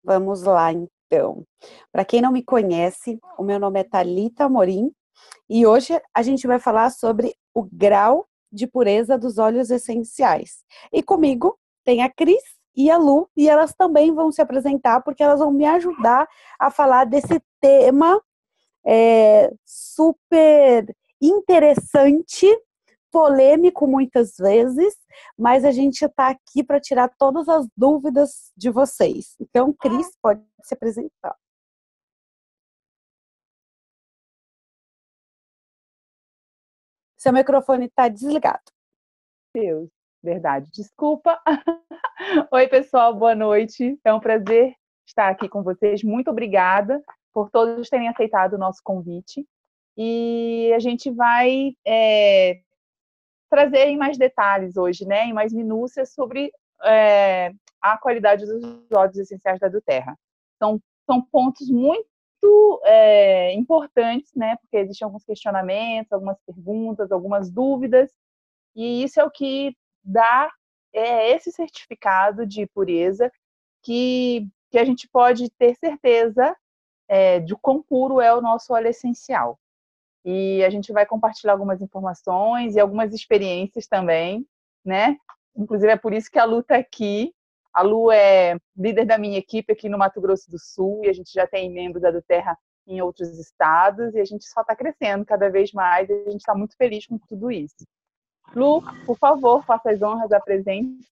Vamos lá, então. Para quem não me conhece, o meu nome é Thalita Amorim e hoje a gente vai falar sobre o grau de pureza dos óleos essenciais. E comigo tem a Cris e a Lu, e elas também vão se apresentar porque elas vão me ajudar a falar desse tema super interessante, polêmico muitas vezes, mas a gente está aqui para tirar todas as dúvidas de vocês. Então, Cris, pode se apresentar. Seu microfone está desligado. Deus, verdade. Desculpa. Oi, pessoal, boa noite. É um prazer estar aqui com vocês. Muito obrigada por todos terem aceitado o nosso convite. E a gente vai trazer em mais detalhes hoje, né, em mais minúcias sobre a qualidade dos óleos essenciais da doTERRA. São pontos muito importantes, né, porque existem alguns questionamentos, algumas perguntas, algumas dúvidas, e isso é o que dá esse certificado de pureza que a gente pode ter certeza de quão puro é o nosso óleo essencial. E a gente vai compartilhar algumas informações e algumas experiências também, né? Inclusive é por isso que a Lu está aqui. A Lu é líder da minha equipe aqui no Mato Grosso do Sul e a gente já tem membros da doTERRA em outros estados e a gente só está crescendo cada vez mais e a gente está muito feliz com tudo isso. Lu, por favor, faça as honras, apresente.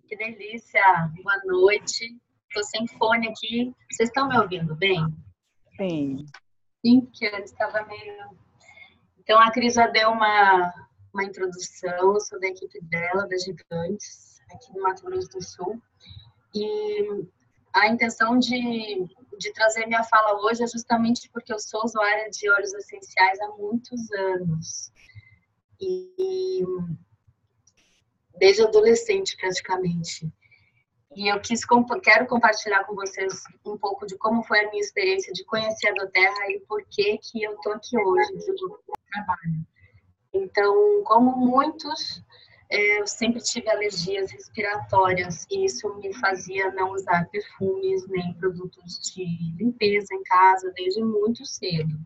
Que delícia! Boa noite. Estou sem fone aqui. Vocês estão me ouvindo bem? Sim. Sim, porque antes estava meio... Então, a Cris já deu uma introdução. Eu sou da equipe dela, da Gigantes, aqui no Mato Grosso do Sul. E a intenção de trazer minha fala hoje é justamente porque eu sou usuária de óleos essenciais há muitos anos. E desde adolescente, praticamente. E eu quero compartilhar com vocês um pouco de como foi a minha experiência de conhecer a doTERRA e por que eu estou aqui hoje, no trabalho. Então, como muitos, eu sempre tive alergias respiratórias e isso me fazia não usar perfumes nem produtos de limpeza em casa desde muito cedo.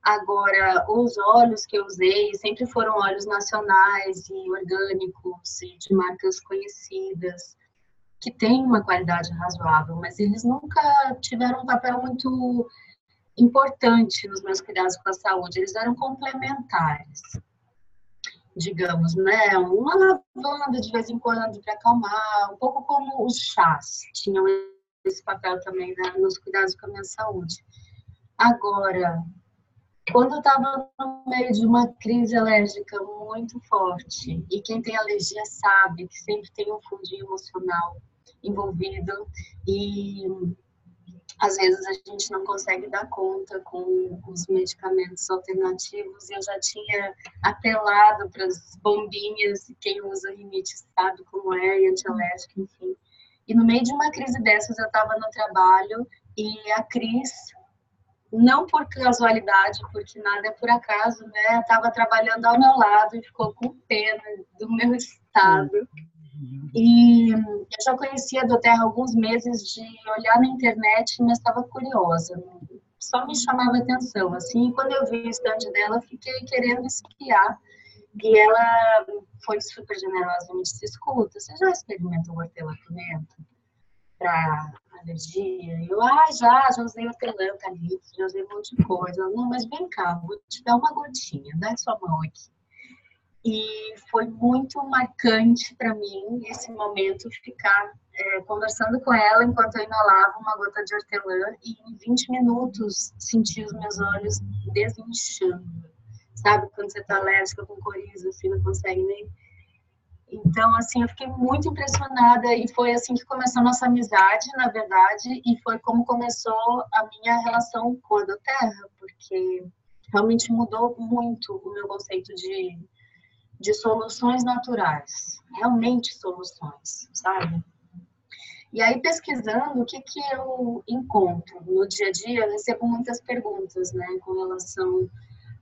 Agora, os óleos que eu usei sempre foram óleos nacionais e orgânicos e de marcas conhecidas, que têm uma qualidade razoável, mas eles nunca tiveram um papel muito importante nos meus cuidados com a saúde. Eles eram complementares, digamos, né? Uma lavanda de vez em quando para acalmar, um pouco como os chás tinham esse papel também, né, nos cuidados com a minha saúde. Agora, quando eu estava no meio de uma crise alérgica muito forte, e quem tem alergia sabe que sempre tem um fundinho emocional envolvido, e às vezes a gente não consegue dar conta com os medicamentos alternativos, e eu já tinha apelado para as bombinhas, e quem usa rinite sabe como é, e antialérgico, enfim. E no meio de uma crise dessas eu estava no trabalho, e a Cris, não por casualidade, porque nada é por acaso, né? Estava trabalhando ao meu lado e ficou com pena do meu estado. E eu já conhecia a doTERRA há alguns meses de olhar na internet, mas estava curiosa. Só me chamava atenção, assim. E quando eu vi o stand dela, fiquei querendo espiar. E ela foi super generosa, me disse: escuta, você já experimentou hortelã-pimenta para alergia? Eu, já usei hortelã, eucalipto, já usei um monte de coisa. Não, mas vem cá, vou te dar uma gotinha, dá sua mão aqui. E foi muito marcante para mim esse momento, ficar conversando com ela enquanto eu inalava uma gota de hortelã e em 20 minutos senti os meus olhos desinchando. Sabe, quando você está alérgica com coriza, assim, não consegue nem... Então, assim, eu fiquei muito impressionada e foi assim que começou a nossa amizade, na verdade, e foi como começou a minha relação com a doTERRA, porque realmente mudou muito o meu conceito de soluções naturais, realmente soluções, sabe? E aí, pesquisando, o que eu encontro no dia a dia, eu recebo muitas perguntas, né, com relação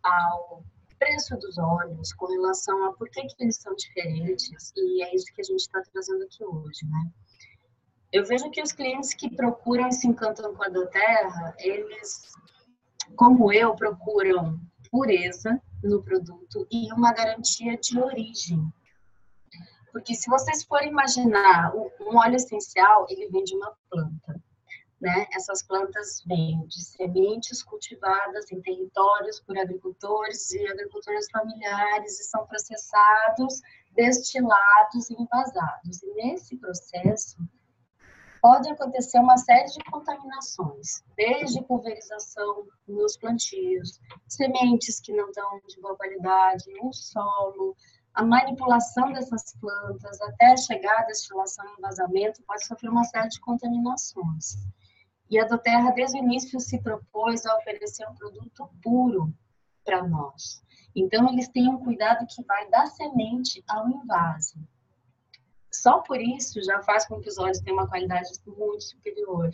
ao preço dos óleos, com relação a por que eles são diferentes, e é isso que a gente está trazendo aqui hoje, né? Eu vejo que os clientes que procuram e se encantam com a doTERRA, eles, como eu, procuram pureza no produto e uma garantia de origem. Porque se vocês forem imaginar, um óleo essencial, ele vem de uma planta, né? Essas plantas vêm de sementes cultivadas em territórios por agricultores e agricultoras familiares e são processados, destilados e envasados. E nesse processo pode acontecer uma série de contaminações, desde pulverização nos plantios, sementes que não estão de boa qualidade, o solo, a manipulação dessas plantas até chegar à destilação e envasamento pode sofrer uma série de contaminações. E a doTERRA, desde o início, se propôs a oferecer um produto puro para nós. Então, eles têm um cuidado que vai da semente ao invase. Só por isso já faz com que os óleos tenham uma qualidade muito superior.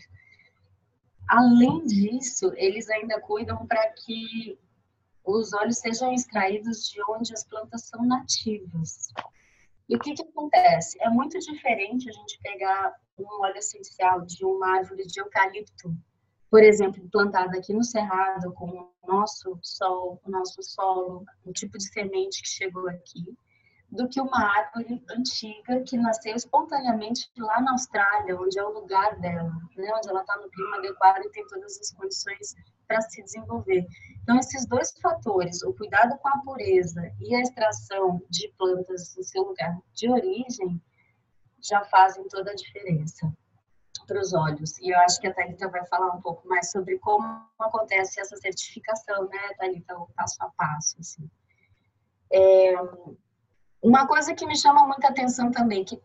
Além disso, eles ainda cuidam para que os óleos sejam extraídos de onde as plantas são nativas. E o que acontece? É muito diferente a gente pegar um óleo essencial de uma árvore de eucalipto, por exemplo, plantada aqui no Cerrado, com o nosso sol, o nosso solo, o tipo de semente que chegou aqui, do que uma árvore antiga que nasceu espontaneamente lá na Austrália, onde é o lugar dela, né? Onde ela está no clima adequado e tem todas as condições para se desenvolver. Então, esses dois fatores, o cuidado com a pureza e a extração de plantas no seu lugar de origem, já fazem toda a diferença para os óleos. E eu acho que a Thalita vai falar um pouco mais sobre como acontece essa certificação, né, Thalita, o passo a passo, assim. Uma coisa que me chama muita atenção também, que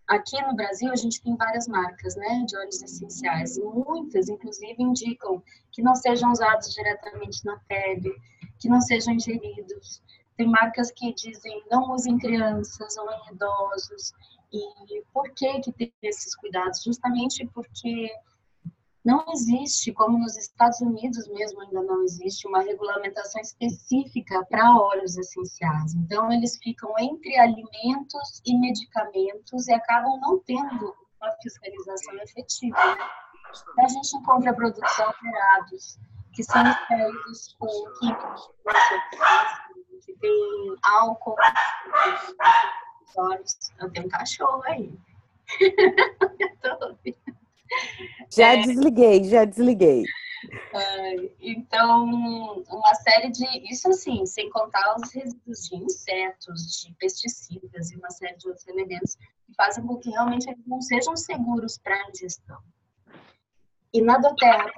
aqui no Brasil a gente tem várias marcas, né, de óleos essenciais, e muitas, inclusive, indicam que não sejam usados diretamente na pele, que não sejam ingeridos. Tem marcas que dizem não usem em crianças ou em idosos. E por que tem esses cuidados? Justamente porque não existe, como nos Estados Unidos mesmo ainda não existe, uma regulamentação específica para óleos essenciais. Então, eles ficam entre alimentos e medicamentos e acabam não tendo uma fiscalização efetiva. Né? A gente encontra produtos alterados, que são extraídos com químicos, que tem álcool, os olhos. Eu tenho um cachorro aí. Eu tô ouvindo. Já desliguei, já desliguei. Então, uma série de... Isso assim, sem contar os resíduos de insetos, de pesticidas e uma série de outros elementos que fazem com que realmente eles não sejam seguros para a ingestão. E na doTERRA,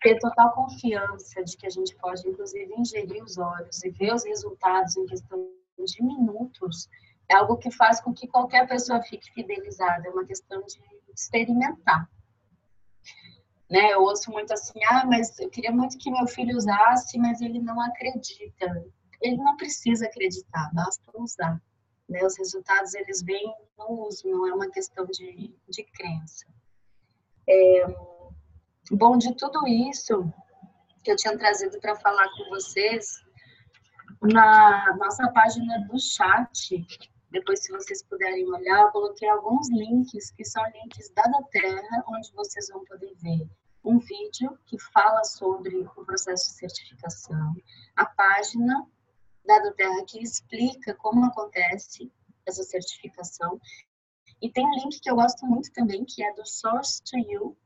ter total confiança de que a gente pode, inclusive, ingerir os óleos e ver os resultados em questão de minutos, é algo que faz com que qualquer pessoa fique fidelizada. É uma questão de experimentar. Né? Eu ouço muito assim, mas eu queria muito que meu filho usasse, mas ele não acredita. Ele não precisa acreditar, basta usar. Né? Os resultados, eles vêm no uso, não é uma questão de crença. Bom, de tudo isso que eu tinha trazido para falar com vocês, na nossa página do chat, depois se vocês puderem olhar, eu coloquei alguns links, que são links da doTERRA, onde vocês vão poder ver um vídeo que fala sobre o processo de certificação, a página da doTERRA que explica como acontece essa certificação, e tem um link que eu gosto muito também, que é do Source to You,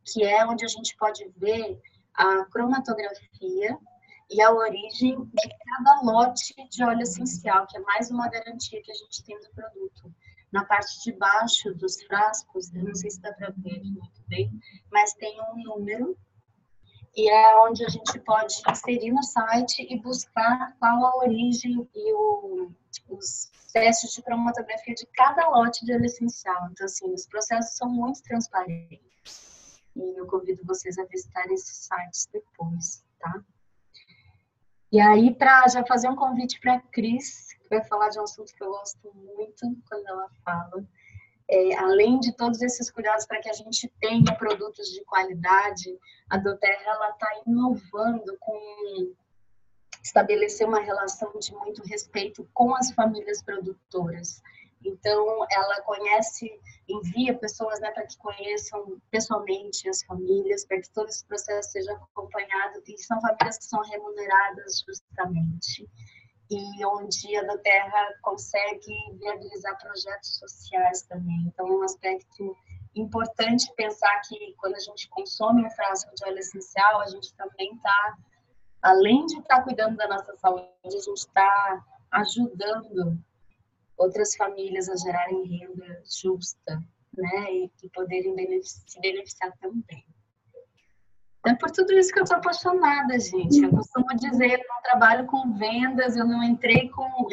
que é onde a gente pode ver a cromatografia e a origem de cada lote de óleo essencial, que é mais uma garantia que a gente tem do produto. Na parte de baixo dos frascos, eu não sei se dá para ver muito bem, mas tem um número, e é onde a gente pode inserir no site e buscar qual a origem e os testes de cromatografia de cada lote de óleo essencial. Então, assim, os processos são muito transparentes. E eu convido vocês a visitarem esses sites depois, tá? E aí, para já fazer um convite para a Cris, que vai falar de um assunto que eu gosto muito quando ela fala, além de todos esses cuidados para que a gente tenha produtos de qualidade, a doTERRA está inovando com estabelecer uma relação de muito respeito com as famílias produtoras. Então, ela conhece, envia pessoas, né, para que conheçam pessoalmente as famílias, para que todo esse processo seja acompanhado, e são famílias que são remuneradas justamente, e onde a da Terra consegue viabilizar projetos sociais também. Então, é um aspecto importante pensar que quando a gente consome um frasco de óleo essencial, a gente também está, além de estar cuidando da nossa saúde, a gente está ajudando outras famílias a gerarem renda justa, né, e poderem se beneficiar também. Então, é por tudo isso que eu estou apaixonada, gente. Eu costumo dizer, eu não trabalho com vendas, eu não entrei com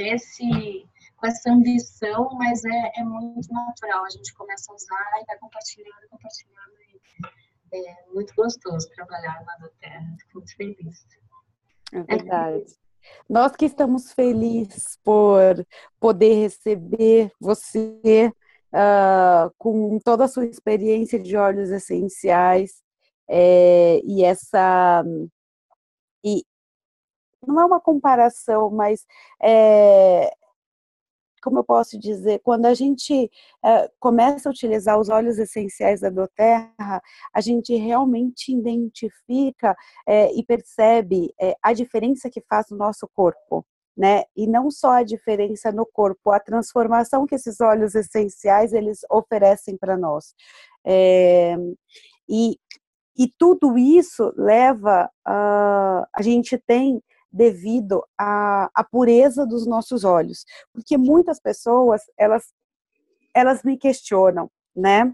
essa ambição, mas é muito natural. A gente começa a usar e vai compartilhando, compartilhando. E é muito gostoso trabalhar na Doterra. Fico muito feliz. É verdade. Nós que estamos felizes por poder receber você com toda a sua experiência de óleos essenciais, e essa e não é uma comparação, mas como eu posso dizer, quando a gente começa a utilizar os óleos essenciais da doTERRA, a gente realmente identifica e percebe a diferença que faz no nosso corpo, né? E não só a diferença no corpo, a transformação que esses óleos essenciais eles oferecem para nós. E tudo isso leva a gente tem devido à pureza dos nossos olhos, porque muitas pessoas elas me questionam, né?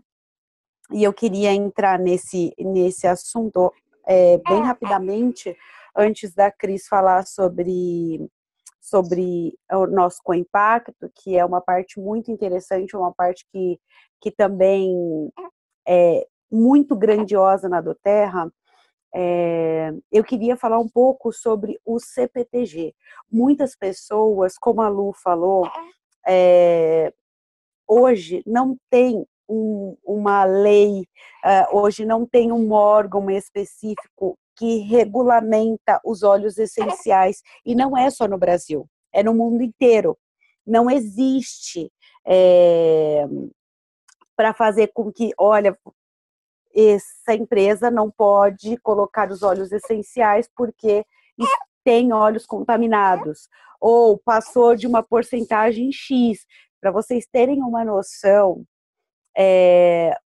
E eu queria entrar nesse assunto bem rapidamente antes da Cris falar sobre o nosso co-impacto, que é uma parte muito interessante, uma parte que também é muito grandiosa na doTERRA. Eu queria falar um pouco sobre o CPTG. Muitas pessoas, como a Lu falou, hoje não tem uma lei, hoje não tem um órgão específico que regulamenta os óleos essenciais, e não é só no Brasil, é no mundo inteiro. Não existe para fazer com que, olha, essa empresa não pode colocar os óleos essenciais porque tem óleos contaminados, ou passou de uma porcentagem X. Para vocês terem uma noção,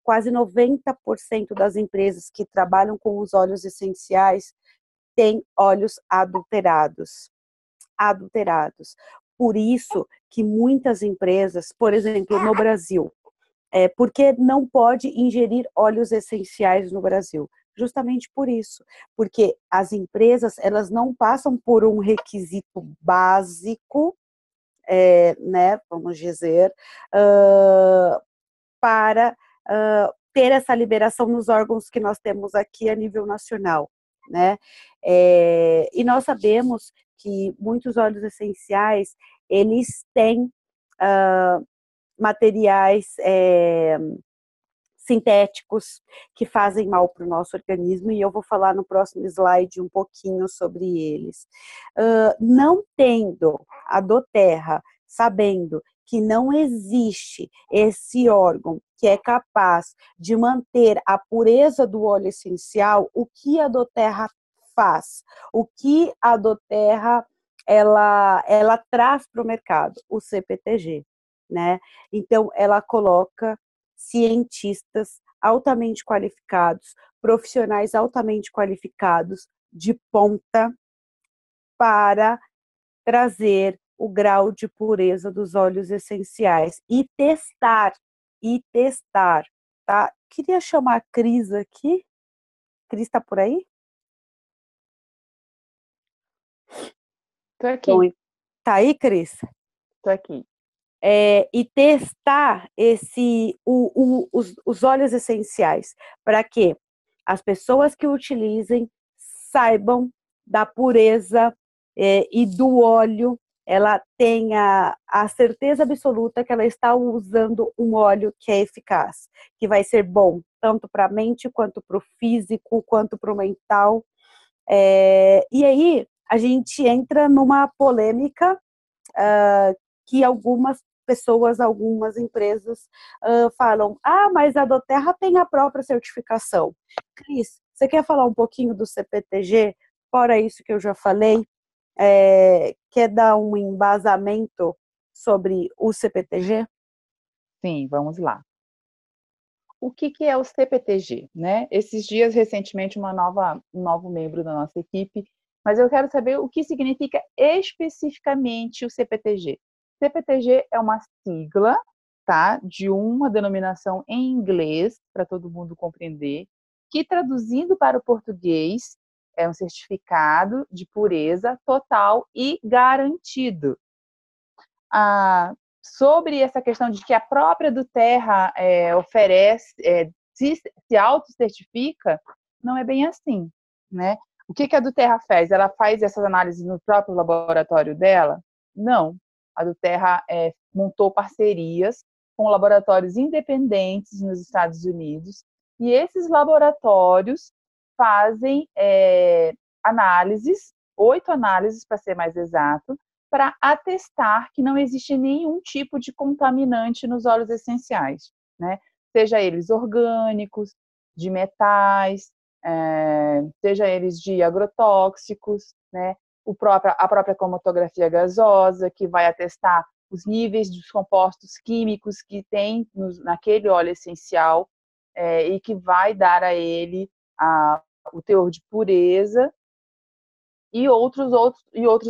quase 90% das empresas que trabalham com os óleos essenciais têm óleos adulterados. Adulterados. Por isso que muitas empresas, por exemplo, no Brasil, porque não pode ingerir óleos essenciais no Brasil? Justamente por isso, porque as empresas elas não passam por um requisito básico, né, vamos dizer, para ter essa liberação nos órgãos que nós temos aqui a nível nacional, né? E nós sabemos que muitos óleos essenciais eles têm materiais sintéticos que fazem mal para o nosso organismo, e eu vou falar no próximo slide um pouquinho sobre eles. Não tendo a doTERRA, sabendo que não existe esse órgão que é capaz de manter a pureza do óleo essencial, o que a doTERRA faz? O que a doTERRA ela traz para o mercado? O CPTG, né? Então, ela coloca cientistas altamente qualificados, profissionais altamente qualificados de ponta para trazer o grau de pureza dos óleos essenciais e testar, tá? Queria chamar a Cris aqui. Cris está por aí? Tô aqui. Tá aí, Cris? Tô aqui. E testar os óleos essenciais, para que as pessoas que utilizem saibam da pureza e do óleo, ela tenha a certeza absoluta que ela está usando um óleo que é eficaz, que vai ser bom, tanto para a mente, quanto para o físico, quanto para o mental. E aí a gente entra numa polêmica que algumas pessoas, algumas empresas falam, mas a Doterra tem a própria certificação. Cris, você quer falar um pouquinho do CPTG? Fora isso que eu já falei, quer dar um embasamento sobre o CPTG? Sim, vamos lá. O que é o CPTG, né? Esses dias, recentemente, um novo membro da nossa equipe, mas eu quero saber o que significa especificamente o CPTG. CPTG é uma sigla, tá? De uma denominação em inglês, para todo mundo compreender, que traduzindo para o português é um certificado de pureza total e garantido. Sobre essa questão de que a própria Doterra oferece, se auto-certifica, não é bem assim, né? O que a Doterra faz? Ela faz essas análises no próprio laboratório dela? Não. A Doterra montou parcerias com laboratórios independentes nos Estados Unidos e esses laboratórios fazem análises, 8 análises para ser mais exato, para atestar que não existe nenhum tipo de contaminante nos óleos essenciais, né? Seja eles orgânicos, de metais, seja eles de agrotóxicos, né? A própria cromatografia gasosa, que vai atestar os níveis dos compostos químicos que tem naquele óleo essencial e que vai dar a ele o teor de pureza. E outros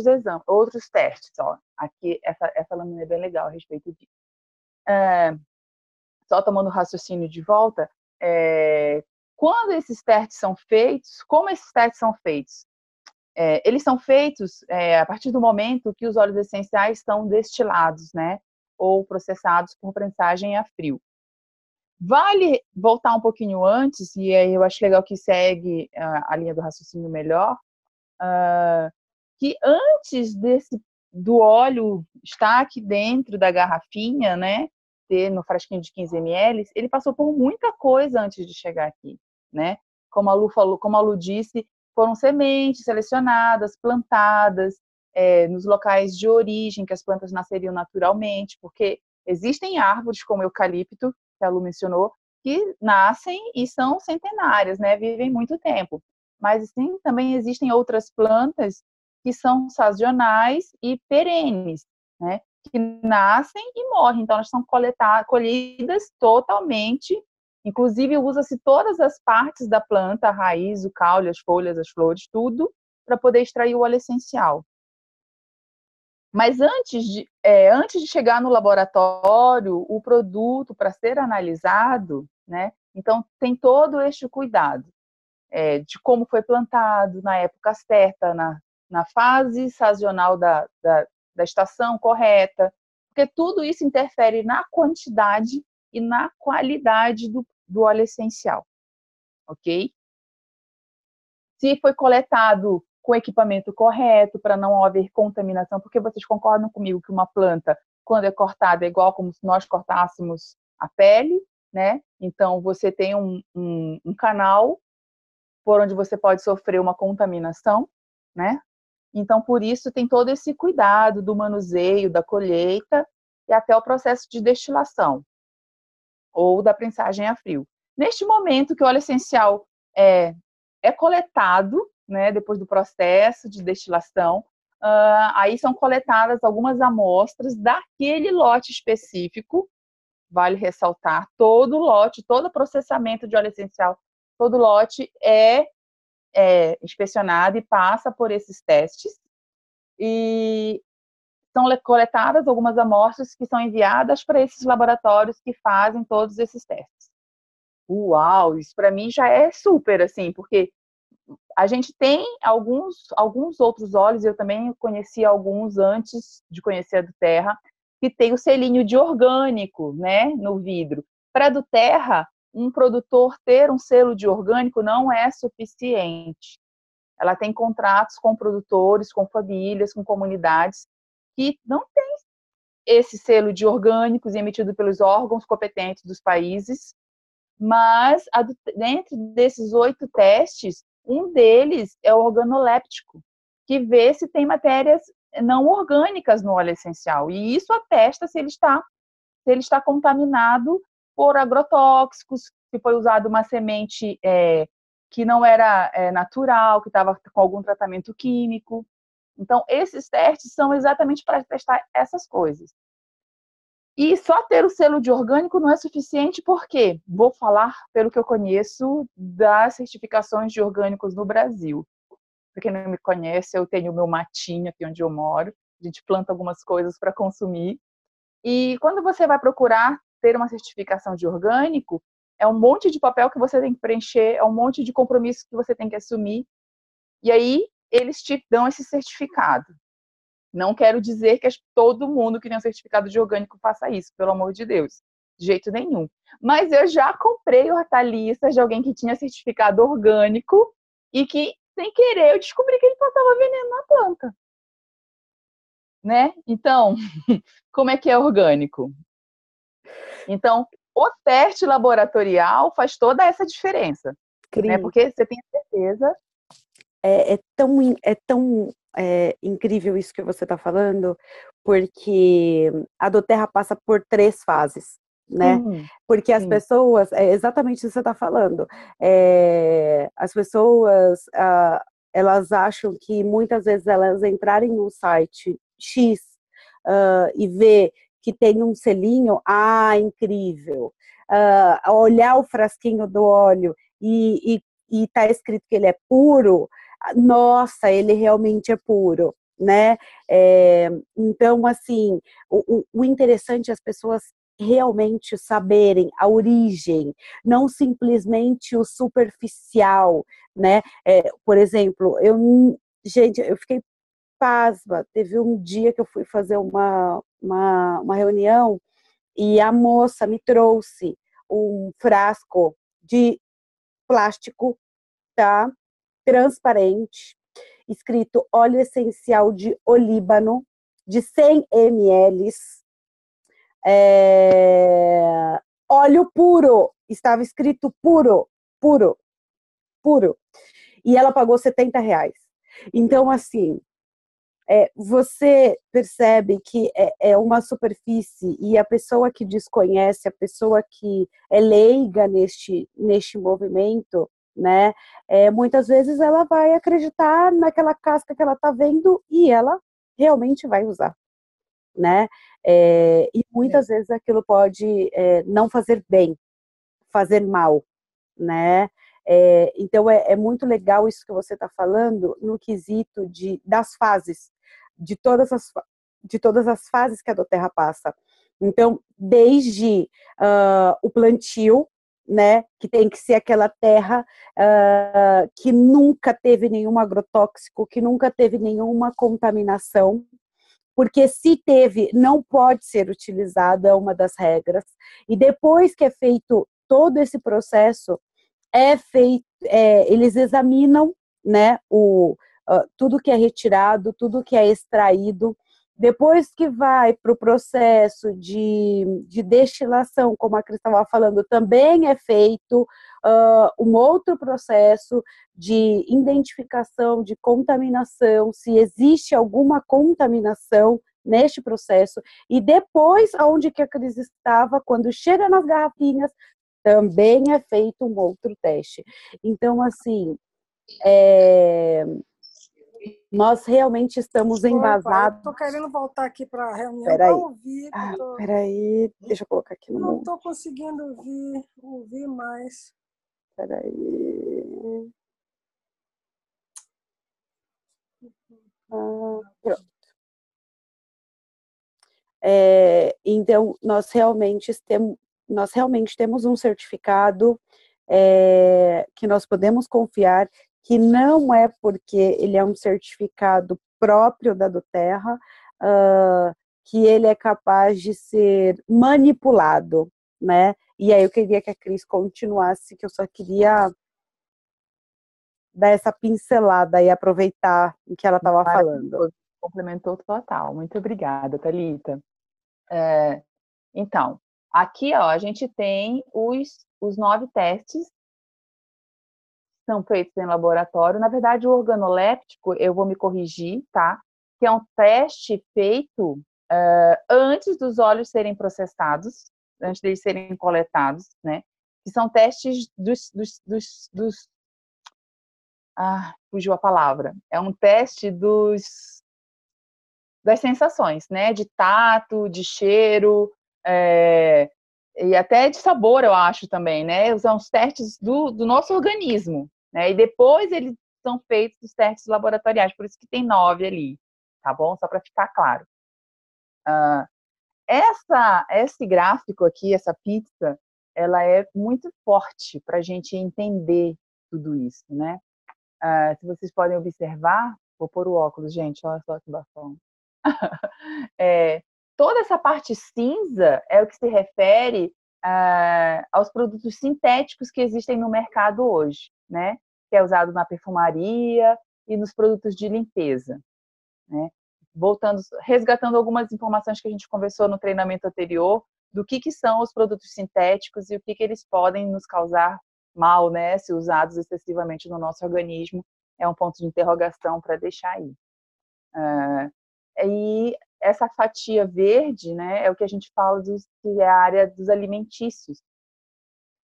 exames, outros testes. Ó. Aqui, essa lâmina é bem legal a respeito disso. Só tomando o raciocínio de volta, quando esses testes são feitos, como esses testes são feitos? Eles são feitos a partir do momento que os óleos essenciais estão destilados, né? Ou processados por prensagem a frio. Vale voltar um pouquinho antes, e aí eu acho legal que segue a linha do raciocínio melhor, que antes do óleo estar aqui dentro da garrafinha, né, ter no frasquinho de 15 ml, ele passou por muita coisa antes de chegar aqui, né? Como a Lu falou, como a Lu disse, foram sementes selecionadas, plantadas nos locais de origem que as plantas nasceriam naturalmente, porque existem árvores como o eucalipto, que a Lu mencionou, que nascem e são centenárias, né? Vivem muito tempo. Mas sim, também existem outras plantas que são sazonais e perenes, né? Que nascem e morrem. Então, elas são colhidas totalmente. Inclusive, usa-se todas as partes da planta, a raiz, o caule, as folhas, as flores, tudo, para poder extrair o óleo essencial. Mas antes de chegar no laboratório, o produto, para ser analisado, né? Então, tem todo este cuidado. De como foi plantado, na época certa, na fase sazonal da estação correta, porque tudo isso interfere na quantidade e na qualidade do óleo essencial, ok? Se foi coletado com o equipamento correto, para não haver contaminação, porque vocês concordam comigo que uma planta, quando é cortada, é igual como se nós cortássemos a pele, né? Então, você tem um canal por onde você pode sofrer uma contaminação, né? Então, por isso, tem todo esse cuidado do manuseio, da colheita e até o processo de destilação ou da prensagem a frio. Neste momento que o óleo essencial é coletado, né, depois do processo de destilação, aí são coletadas algumas amostras daquele lote específico. Vale ressaltar, todo lote, todo processamento de óleo essencial, todo lote é inspecionado e passa por esses testes. E são coletadas algumas amostras que são enviadas para esses laboratórios que fazem todos esses testes. Uau, isso para mim já é super, assim, porque a gente tem alguns outros óleos, eu também conheci alguns antes de conhecer a Doterra, que tem o selinho de orgânico, né, no vidro. Para a Doterra, um produtor ter um selo de orgânico não é suficiente. Ela tem contratos com produtores, com famílias, com comunidades que não têm esse selo de orgânicos emitido pelos órgãos competentes dos países, mas dentro desses 8 testes, um deles é o organoléptico, que vê se tem matérias não orgânicas no óleo essencial, e isso atesta se ele está se ele está contaminado por agrotóxicos, se foi usado uma semente que não era natural, que estava com algum tratamento químico. Então, esses testes são exatamente para testar essas coisas. E só ter o selo de orgânico não é suficiente, porque vou falar pelo que eu conheço das certificações de orgânicos no Brasil. Para quem não me conhece, eu tenho o meu matinho aqui onde eu moro, a gente planta algumas coisas para consumir. E quando você vai procurar ter uma certificação de orgânico, é um monte de papel que você tem que preencher, é um monte de compromisso que você tem que assumir, e aí eles te dão esse certificado. Não quero dizer que todo mundo que tem um certificado de orgânico faça isso, pelo amor de Deus. De jeito nenhum. Mas eu já comprei hortaliças de alguém que tinha certificado orgânico e que, sem querer, eu descobri que ele passava veneno na planta. Né? Então, como é que é orgânico? Então, o teste laboratorial faz toda essa diferença. Né? Porque você tem certeza. É tão incrível isso que você está falando, porque a doTERRA passa por 3 fases, né? Porque as pessoas, é exatamente isso que você está falando, as pessoas, elas acham que muitas vezes elas entrarem no site X e ver que tem um selinho, incrível, olhar o frasquinho do óleo e está escrito que ele é puro, nossa, ele realmente é puro, né? Então, assim, o interessante é as pessoas realmente saberem a origem, não simplesmente o superficial, né? Por exemplo, gente, eu fiquei pasma, teve um dia que eu fui fazer uma reunião e a moça me trouxe um frasco de plástico, tá? Transparente, escrito óleo essencial de olíbano, de 100 ml, óleo puro, estava escrito puro, puro, puro, e ela pagou R$70. Então, assim, você percebe que é uma superfície e a pessoa que desconhece, a pessoa que é leiga neste movimento, né, muitas vezes ela vai acreditar naquela casca que ela está vendo e ela realmente vai usar, né, e muitas vezes aquilo pode não fazer bem, fazer mal, né, então é muito legal isso que você está falando no quesito das fases, de todas as fases que a doTERRA passa. Então, desde o plantio, né, que tem que ser aquela terra que nunca teve nenhum agrotóxico, que nunca teve nenhuma contaminação, porque se teve, não pode ser utilizado, é uma das regras. E depois que é feito todo esse processo, eles examinam, né, tudo que é retirado, tudo que é extraído. Depois que vai para o processo de destilação, como a Cris estava falando, também é feito um outro processo de identificação de contaminação, se existe alguma contaminação neste processo, e depois, aonde que a Cris estava, quando chega nas garrafinhas, também é feito um outro teste. Então, assim, nós realmente estamos embasados. Estou querendo voltar aqui para a reunião para ouvir. Peraí, deixa eu colocar aqui no mundo. Não estou conseguindo ouvir mais. Peraí. Pronto. Então, nós realmente temos um certificado que nós podemos confiar, que não é porque ele é um certificado próprio da doTERRA, que ele é capaz de ser manipulado, né? E aí eu queria que a Cris continuasse, que eu só queria dar essa pincelada e aproveitar o que ela estava falando. Complementou total. Muito obrigada, Thalita. Então, aqui ó, a gente tem os 9 testes que são feitos em laboratório. Na verdade, o organoléptico, eu vou me corrigir, tá? Que é um teste feito antes dos óleos serem processados, antes de eles serem coletados, né? Que são testes fugiu a palavra. É um teste das sensações, né? De tato, de cheiro, e até de sabor, eu acho também, né? São os testes do nosso organismo, né? E depois eles são feitos os testes laboratoriais, por isso que tem 9 ali, tá bom? Só para ficar claro. Esse gráfico aqui, essa pizza, ela é muito forte para a gente entender tudo isso, né? Se vocês podem observar, vou pôr o óculos, gente, olha só que bafão. Toda essa parte cinza é o que se refere aos produtos sintéticos que existem no mercado hoje, né? Que é usado na perfumaria e nos produtos de limpeza, né? Resgatando algumas informações que a gente conversou no treinamento anterior, do que são os produtos sintéticos e o que eles podem nos causar mal, né? Se usados excessivamente no nosso organismo, é um ponto de interrogação para deixar aí. E essa fatia verde, né, é o que a gente fala que é a área dos alimentícios.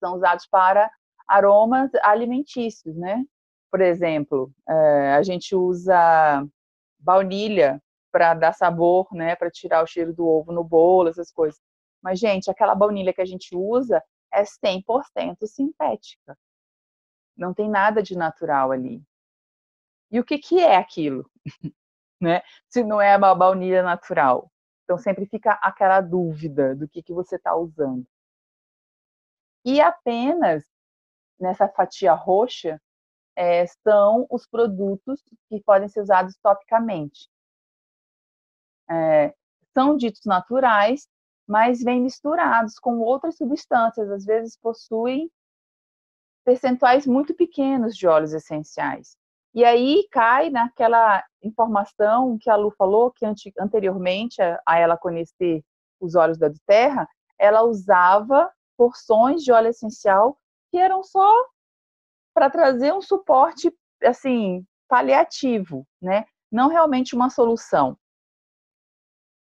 São usados para aromas alimentícios, né? Por exemplo, a gente usa baunilha para dar sabor, né, para tirar o cheiro do ovo no bolo, essas coisas. Mas, gente, aquela baunilha que a gente usa é 100% sintética. Não tem nada de natural ali. E o que é aquilo? Né? Se não é uma baunilha natural. Então, sempre fica aquela dúvida do que você está usando. E apenas nessa fatia roxa são os produtos que podem ser usados topicamente. São ditos naturais, mas vêm misturados com outras substâncias, às vezes possuem percentuais muito pequenos de óleos essenciais. E aí cai naquela informação que a Lu falou, que anteriormente a ela conhecer os óleos da Terra, ela usava porções de óleo essencial que eram só para trazer um suporte, assim, paliativo, né? Não realmente uma solução.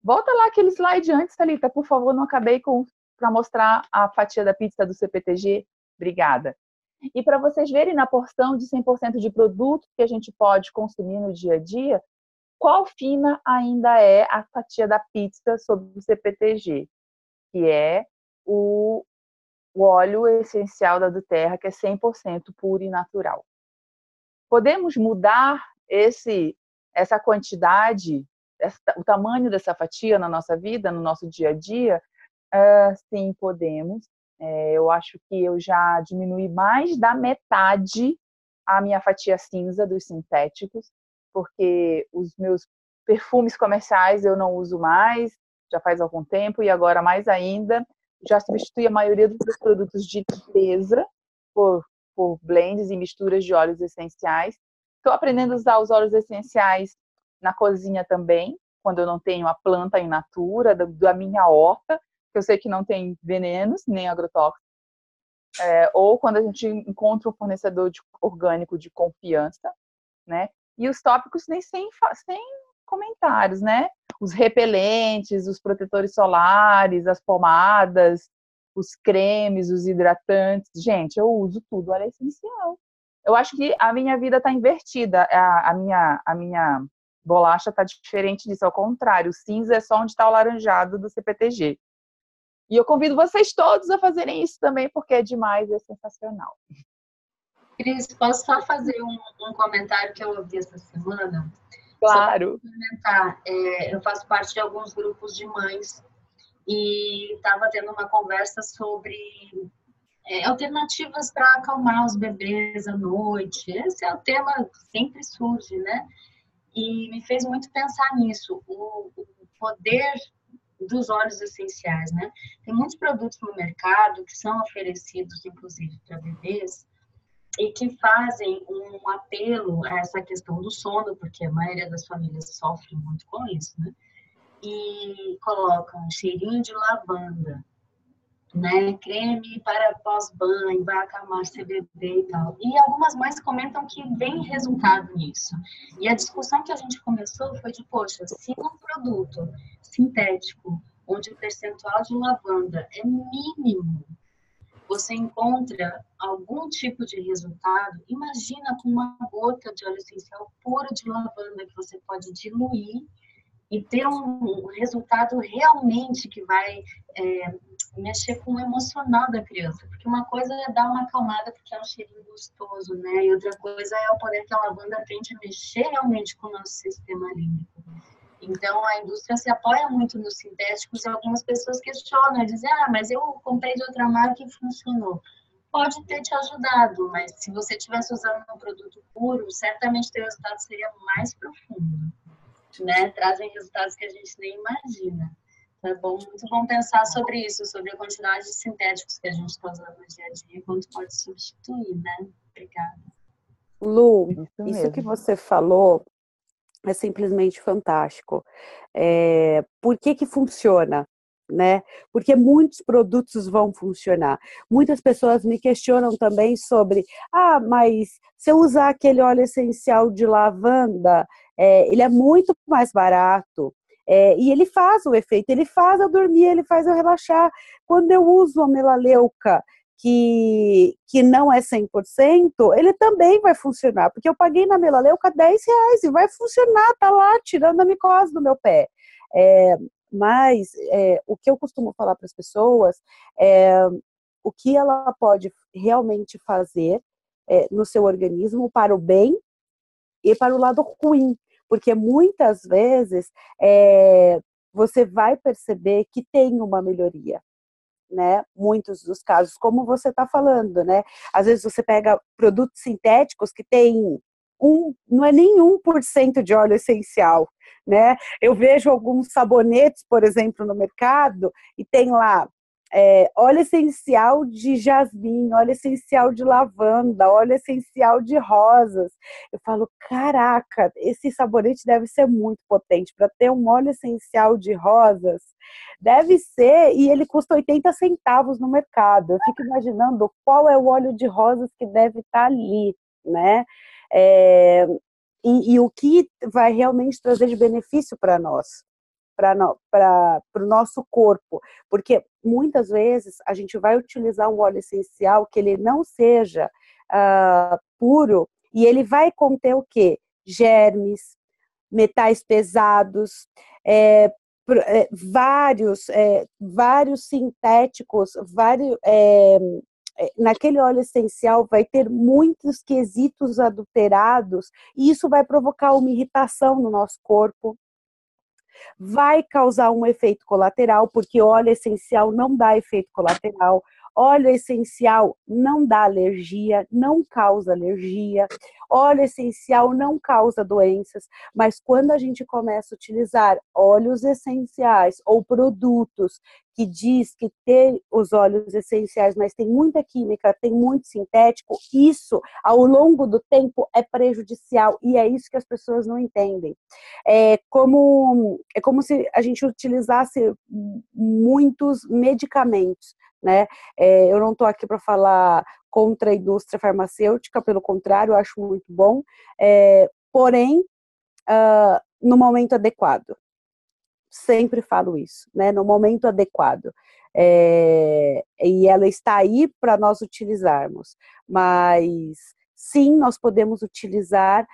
Volta lá aquele slide antes, Thalita, por favor, não acabei para mostrar a fatia da pizza do CPTG. Obrigada. E para vocês verem na porção de 100% de produto que a gente pode consumir no dia a dia, qual fina ainda é a fatia da pizza sobre o CPTG, que é o óleo essencial da Doterra, que é 100% puro e natural. Podemos mudar essa quantidade, o tamanho dessa fatia na nossa vida, no nosso dia a dia? Sim, podemos. Eu acho que eu já diminui mais da metade a minha fatia cinza dos sintéticos, porque os meus perfumes comerciais eu não uso mais, já faz algum tempo, e agora mais ainda, já substitui a maioria dos meus produtos de limpeza por blends e misturas de óleos essenciais. Estou aprendendo a usar os óleos essenciais na cozinha também, quando eu não tenho a planta in natura da minha horta, que eu sei que não tem venenos, nem agrotóxicos, ou quando a gente encontra um fornecedor orgânico de confiança, né? E os tópicos nem sem comentários, né? Os repelentes, os protetores solares, as pomadas, os cremes, os hidratantes. Gente, eu uso tudo, ela é essencial. Eu acho que a minha vida está invertida, a minha bolacha está diferente disso, ao contrário, o cinza é só onde está o laranjado do CPTG. E eu convido vocês todos a fazerem isso também, porque é demais, é sensacional. Cris, posso só fazer um comentário que eu ouvi essa semana? Claro. Eu faço parte de alguns grupos de mães e estava tendo uma conversa sobre alternativas para acalmar os bebês à noite. Esse é o tema que sempre surge, né? E me fez muito pensar nisso, o poder dos óleos essenciais, né? Tem muitos produtos no mercado que são oferecidos, inclusive, para bebês, e que fazem um apelo a essa questão do sono, porque a maioria das famílias sofre muito com isso, né? E colocam um cheirinho de lavanda né? Creme para pós-banho, vai acalmar CBD e tal. E algumas mães comentam que vem resultado nisso. E a discussão que a gente começou foi de, poxa, se um produto sintético, onde o percentual de lavanda é mínimo, você encontra algum tipo de resultado, imagina com uma gota de óleo essencial puro de lavanda que você pode diluir e ter um resultado realmente que vai mexer com o emocional da criança. Porque uma coisa é dar uma acalmada porque é um cheirinho gostoso, né? E outra coisa é o poder que a lavanda tem de mexer realmente com o nosso sistema límbico. Então, a indústria se apoia muito nos sintéticos e algumas pessoas questionam, dizem, mas eu comprei de outra marca e funcionou. Pode ter te ajudado, mas se você estivesse usando um produto puro, certamente o resultado seria mais profundo, né? Trazem resultados que a gente nem imagina. Então, é bom, muito bom pensar sobre isso, sobre a quantidade de sintéticos que a gente está usando no dia a dia e quanto pode substituir, né? Obrigada. Lu, isso que você falou é simplesmente fantástico. Por que funciona? Né? Porque muitos produtos vão funcionar. Muitas pessoas me questionam também sobre, mas se eu usar aquele óleo essencial de lavanda, ele é muito mais barato. E ele faz o efeito, ele faz eu dormir, ele faz eu relaxar. Quando eu uso a melaleuca, que não é 100%, ele também vai funcionar, porque eu paguei na melaleuca R$10 e vai funcionar, tá lá, tirando a micose do meu pé. Mas o que eu costumo falar para as pessoas é o que ela pode realmente fazer no seu organismo para o bem e para o lado ruim, porque muitas vezes você vai perceber que tem uma melhoria, né? Muitos dos casos, como você está falando, né? Às vezes você pega produtos sintéticos que tem não é nem 1% de óleo essencial, né? Eu vejo alguns sabonetes, por exemplo, no mercado e tem lá óleo essencial de jasmim, óleo essencial de lavanda, óleo essencial de rosas. Eu falo, caraca, esse sabonete deve ser muito potente para ter um óleo essencial de rosas. Deve ser, e ele custa 80 centavos no mercado. Eu fico imaginando qual é o óleo de rosas que deve estar ali, né? E o que vai realmente trazer de benefício para nós, para o nosso corpo, porque muitas vezes a gente vai utilizar um óleo essencial que ele não seja puro, e ele vai conter o quê? Germes, metais pesados, vários sintéticos, naquele óleo essencial vai ter muitos quesitos adulterados, e isso vai provocar uma irritação no nosso corpo, vai causar um efeito colateral, porque óleo essencial não dá efeito colateral, óleo essencial não dá alergia, não causa alergia, óleo essencial não causa doenças, mas quando a gente começa a utilizar óleos essenciais ou produtos que diz que tem os óleos essenciais, mas tem muita química, tem muito sintético, isso, ao longo do tempo, é prejudicial, e é isso que as pessoas não entendem. É como se a gente utilizasse muitos medicamentos, né? Eu não estou aqui para falar contra a indústria farmacêutica, pelo contrário, eu acho muito bom, porém, no momento adequado. Sempre falo isso, né? No momento adequado. E ela está aí para nós utilizarmos, mas sim, nós podemos utilizar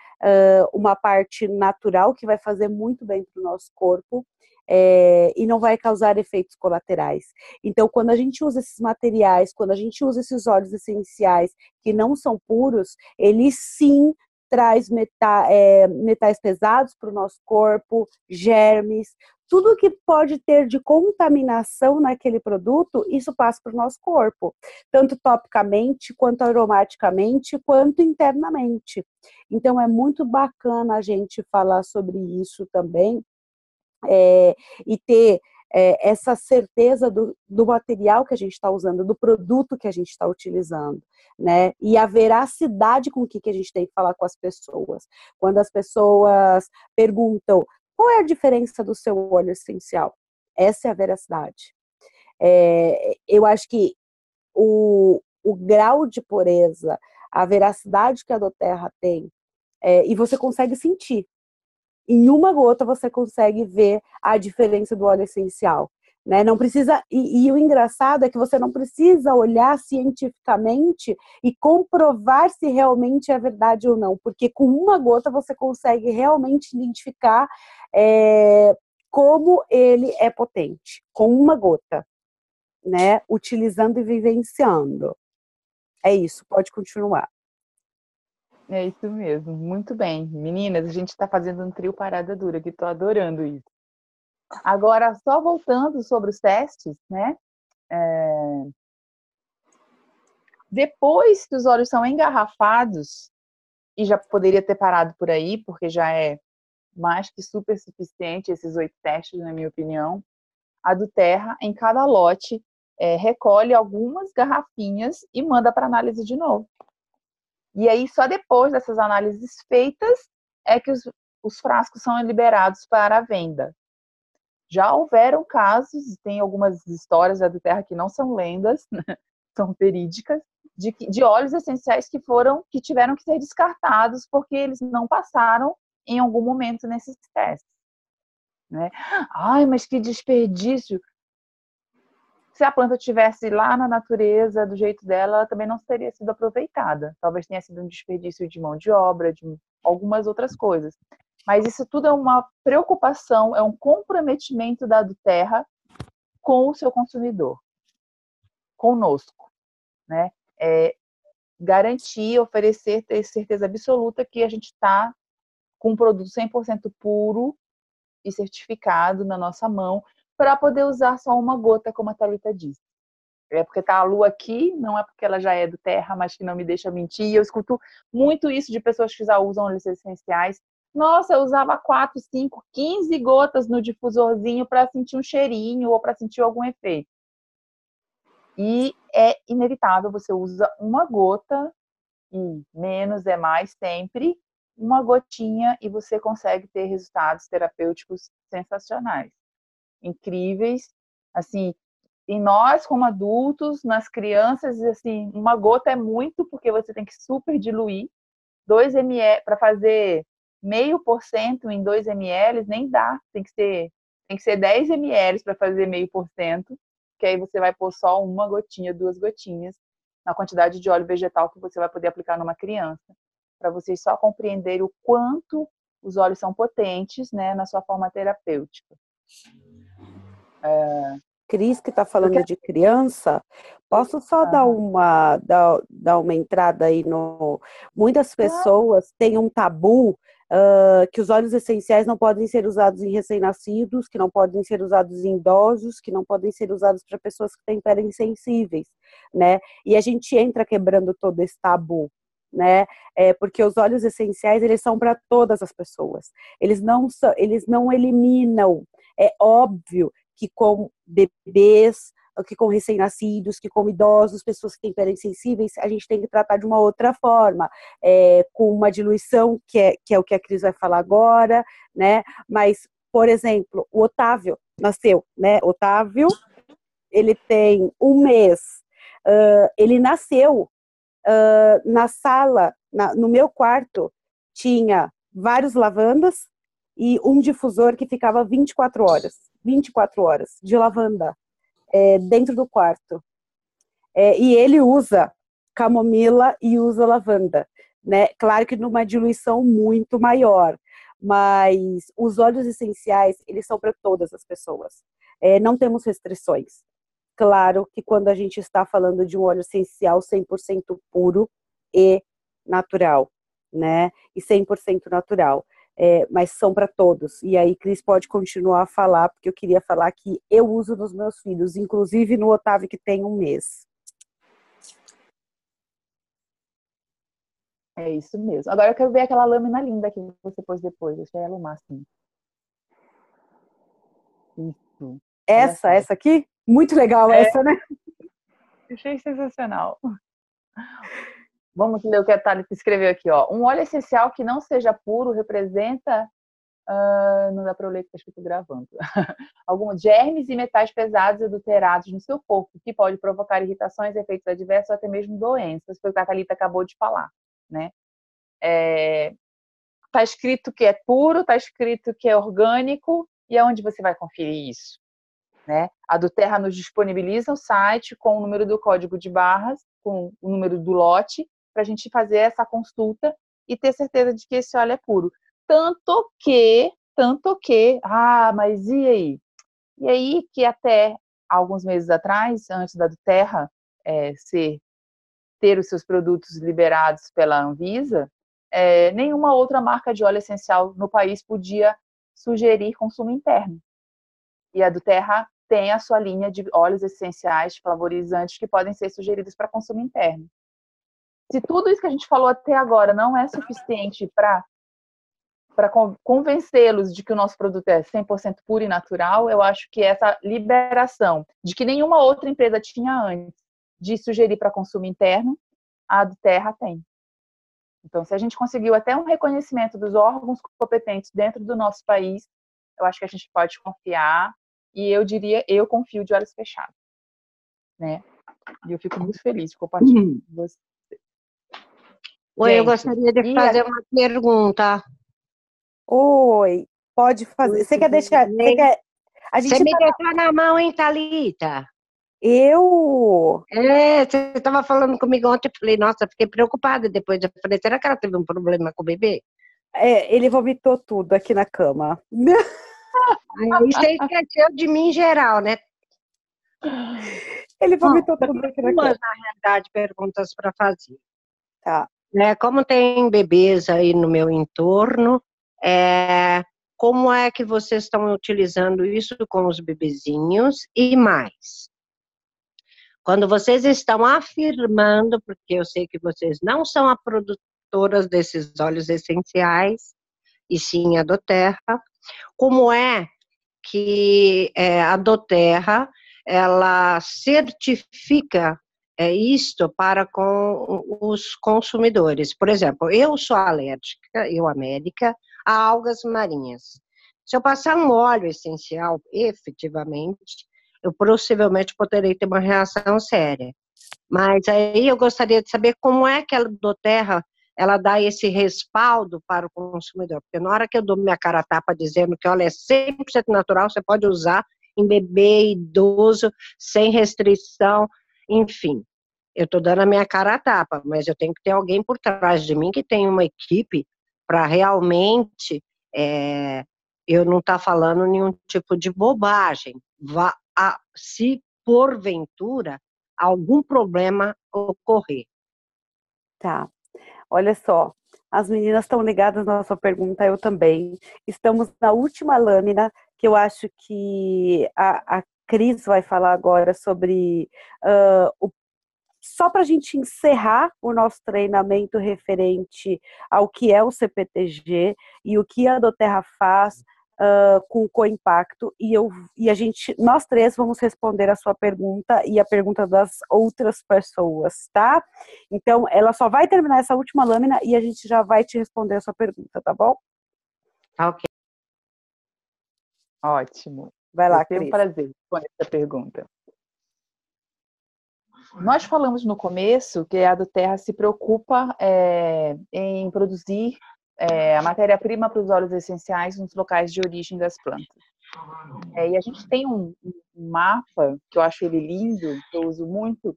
uma parte natural que vai fazer muito bem para o nosso corpo, e não vai causar efeitos colaterais. Então, quando a gente usa esses materiais, quando a gente usa esses óleos essenciais que não são puros, eles sim traz metais pesados para o nosso corpo, germes, tudo que pode ter de contaminação naquele produto, isso passa para o nosso corpo, tanto topicamente, quanto aromaticamente, quanto internamente. Então, é muito bacana a gente falar sobre isso também, e ter essa certeza do material que a gente está usando, do produto que a gente está utilizando, né? E a veracidade com que a gente tem que falar com as pessoas. Quando as pessoas perguntam qual é a diferença do seu óleo essencial, essa é a veracidade. Eu acho que o grau de pureza, a veracidade que a doTERRA tem, e você consegue sentir. Em uma gota você consegue ver a diferença do óleo essencial. Né? Não precisa, e o engraçado é que você não precisa olhar cientificamente e comprovar se realmente é verdade ou não, porque com uma gota você consegue realmente identificar como ele é potente, com uma gota, né? Utilizando e vivenciando. É isso, pode continuar. É isso mesmo, muito bem. Meninas, a gente está fazendo um trio parada dura, que estou adorando isso. Agora, só voltando sobre os testes, né? Depois que os óleos são engarrafados, e já poderia ter parado por aí, porque já é mais que super suficiente esses 8 testes, na minha opinião, a doTERRA, em cada lote, recolhe algumas garrafinhas e manda para análise de novo. E aí, só depois dessas análises feitas, é que os frascos são liberados para a venda. Já houveram casos, tem algumas histórias da doTERRA que não são lendas, né? São verídicas, de óleos essenciais que tiveram que ser descartados porque eles não passaram em algum momento nesses testes. Né? Ai, mas que desperdício! Se a planta tivesse lá na natureza, do jeito dela, ela também não teria sido aproveitada. Talvez tenha sido um desperdício de mão de obra, de algumas outras coisas. Mas isso tudo é uma preocupação, é um comprometimento da doTERRA com o seu consumidor, conosco, né? Garantir, oferecer, ter certeza absoluta que a gente está com um produto 100% puro e certificado na nossa mão para poder usar só uma gota, como a Thalita disse. É porque tá a lua aqui, não é porque ela já é doTERRA, mas que não me deixa mentir. Eu escuto muito isso de pessoas que já usam óleos essenciais. Nossa, eu usava 4, 5, 15 gotas no difusorzinho para sentir um cheirinho ou para sentir algum efeito. E é inevitável, você usa uma gota, e menos é mais sempre, uma gotinha e você consegue ter resultados terapêuticos sensacionais, incríveis, assim, em nós como adultos, nas crianças, assim, uma gota é muito, porque você tem que super diluir, 2 ml, para fazer 0,5% em 2 ml, nem dá, tem que ser 10 ml para fazer 0,5%, que aí você vai pôr só uma gotinha, 2 gotinhas, na quantidade de óleo vegetal que você vai poder aplicar numa criança, para vocês só compreenderem o quanto os óleos são potentes, né, na sua forma terapêutica. Cris, que está falando de criança, posso só dar uma entrada aí no... Muitas pessoas têm um tabu que os óleos essenciais não podem ser usados em recém-nascidos, que não podem ser usados em idosos, que não podem ser usados para pessoas que têm peles sensíveis, né? E a gente entra quebrando todo esse tabu, né? Porque os óleos essenciais, eles são para todas as pessoas. Eles não eliminam, é óbvio, que com bebês, que com recém-nascidos, que com idosos, pessoas que têm pele sensíveis, a gente tem que tratar de uma outra forma, com uma diluição, que é o que a Cris vai falar agora, né? Mas, por exemplo, o Otávio nasceu, né? Otávio, ele tem 1 mês, ele nasceu na sala, no meu quarto, tinha vários lavandas e um difusor que ficava 24 horas de lavanda dentro do quarto. E ele usa camomila e usa lavanda, né? Claro que numa diluição muito maior, mas os óleos essenciais, eles são para todas as pessoas. Não temos restrições. Claro que quando a gente está falando de um óleo essencial 100% puro e natural, né? E 100% natural. Mas são para todos. E aí, Cris pode continuar a falar, porque eu queria falar que eu uso nos meus filhos, inclusive no Otávio, que tem 1 mês. É isso mesmo. Agora eu quero ver aquela lâmina linda que você pôs depois. Deixa ela o máximo. Isso. Essa aqui? Muito legal essa, né? Achei sensacional. Vamos ler o que a Thalita escreveu aqui, ó. Um óleo essencial que não seja puro representa Não dá para eu ler que está escrito gravando. Alguns germes e metais pesados adulterados no seu corpo, que pode provocar irritações, efeitos adversos ou até mesmo doenças, foi o que a Thalita acabou de falar, né? Tá escrito que é puro, tá escrito que é orgânico, e aonde você vai conferir isso? Né? A Duterra nos disponibiliza o site com o número do código de barras, com o número do lote, para a gente fazer essa consulta e ter certeza de que esse óleo é puro. Tanto que, mas e aí? E aí que até alguns meses atrás, antes da Duterra ter os seus produtos liberados pela Anvisa, nenhuma outra marca de óleo essencial no país podia sugerir consumo interno. E a Duterra tem a sua linha de óleos essenciais flavorizantes que podem ser sugeridos para consumo interno. Se tudo isso que a gente falou até agora não é suficiente para convencê-los de que o nosso produto é 100% puro e natural, eu acho que essa liberação de que nenhuma outra empresa tinha antes de sugerir para consumo interno, a Duterra tem. Então, se a gente conseguiu até um reconhecimento dos órgãos competentes dentro do nosso país, eu acho que a gente pode confiar, e eu diria, eu confio de olhos fechados, né? E eu fico muito feliz de compartilhar com você. Oi, eu gostaria de fazer uma pergunta. Oi, pode fazer. Você quer deixar... Você me deixou na mão, hein, Thalita? Eu? Você estava falando comigo ontem, eu falei, nossa, fiquei preocupada. Depois eu falei, será que ela teve um problema com o bebê? Ele vomitou tudo aqui na cama. Aí você esqueceu de mim em geral, né? Ele vomitou tudo aqui na cama. Na realidade, perguntas para fazer. Tá. Como tem bebês aí no meu entorno, como é que vocês estão utilizando isso com os bebezinhos e mais? Quando vocês estão afirmando, porque eu sei que vocês não são a produtoras desses óleos essenciais, e sim a Doterra, como é que a Doterra, ela certifica isto para com os consumidores? Por exemplo, eu sou alérgica, eu América, a algas marinhas. Se eu passar um óleo essencial, efetivamente, eu possivelmente poderei ter uma reação séria. Mas aí eu gostaria de saber como é que a Doterra ela dá esse respaldo para o consumidor. Porque na hora que eu dou minha cara a tapa dizendo que, olha, é 100% natural, você pode usar em bebê, idoso, sem restrição, enfim. Eu estou dando a minha cara a tapa, mas eu tenho que ter alguém por trás de mim que tem uma equipe para realmente eu não estar falando nenhum tipo de bobagem. Se porventura algum problema ocorrer. Tá. Olha só, as meninas estão ligadas na sua pergunta, eu também. Estamos na última lâmina, que eu acho que a Cris vai falar agora sobre só para a gente encerrar o nosso treinamento referente ao que é o CPTG e o que a Doterra faz com o co-impacto, e nós três vamos responder a sua pergunta e a pergunta das outras pessoas, tá? Então, ela só vai terminar essa última lâmina e a gente já vai te responder a sua pergunta, tá bom? Ok. Ótimo. Vai lá, Cris. Cris. Um prazer com essa pergunta. Nós falamos no começo que a Doterra se preocupa em produzir a matéria-prima para os óleos essenciais nos locais de origem das plantas. E a gente tem um mapa, que eu acho ele lindo, que eu uso muito,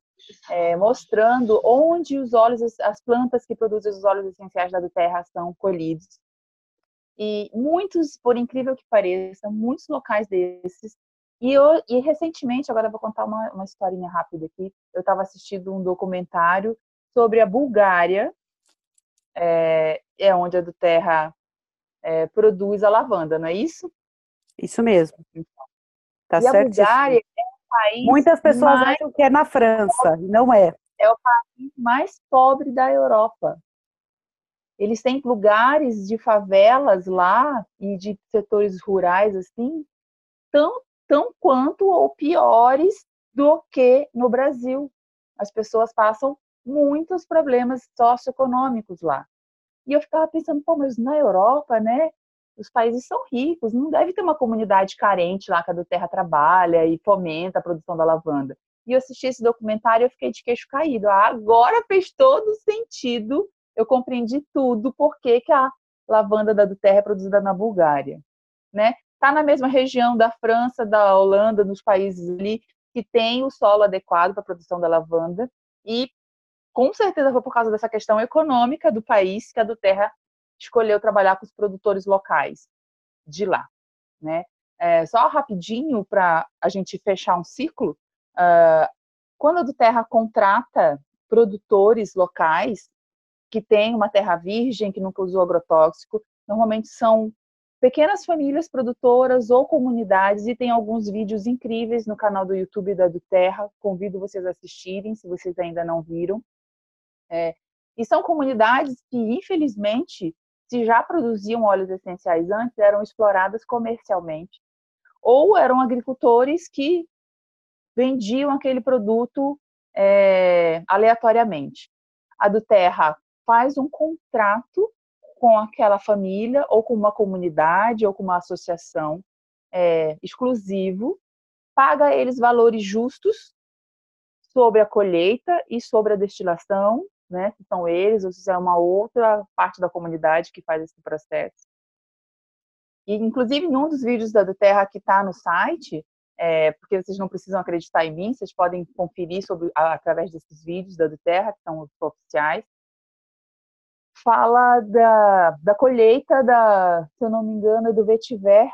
mostrando onde as plantas que produzem os óleos essenciais da Doterra são colhidos. E muitos, por incrível que pareça, muitos locais desses. E recentemente, agora eu vou contar uma historinha rápida aqui, eu estava assistindo um documentário sobre a Bulgária, onde a Doterra produz a lavanda, não é isso? Isso mesmo. Tá e certo. A Bulgária é o país. Muitas pessoas acham que é na França, e não é. É o país mais pobre da Europa. Eles têm lugares de favelas lá e de setores rurais assim, tão quanto ou piores do que no Brasil. As pessoas passam muitos problemas socioeconômicos lá. E eu ficava pensando, mas na Europa, né? os países são ricos, não deve ter uma comunidade carente lá que a do Terra trabalha e fomenta a produção da lavanda. E eu assisti esse documentário e eu fiquei de queixo caído. Agora fez todo sentido, eu compreendi tudo, por que a lavanda da do Terra é produzida na Bulgária, né? Está na mesma região da França, da Holanda, nos países ali que tem o solo adequado para a produção da lavanda, e com certeza foi por causa dessa questão econômica do país que a do Terra escolheu trabalhar com os produtores locais de lá, né? Só rapidinho para a gente fechar um ciclo, quando a do Terra contrata produtores locais que têm uma terra virgem, que nunca usou agrotóxico, normalmente são pequenas famílias produtoras ou comunidades, e tem alguns vídeos incríveis no canal do YouTube da do Terra, convido vocês a assistirem, se vocês ainda não viram. E são comunidades que, infelizmente, se já produziam óleos essenciais antes, eram exploradas comercialmente, ou eram agricultores que vendiam aquele produto aleatoriamente. A do Terra faz um contrato com aquela família, ou com uma comunidade, ou com uma associação exclusivo, paga a eles valores justos sobre a colheita e sobre a destilação, né? Se são eles ou se é uma outra parte da comunidade que faz esse processo. E, inclusive, num dos vídeos da do Terra que está no site, porque vocês não precisam acreditar em mim, vocês podem conferir através desses vídeos da do Terra, que são os oficiais, fala da colheita se eu não me engano, do vetiver,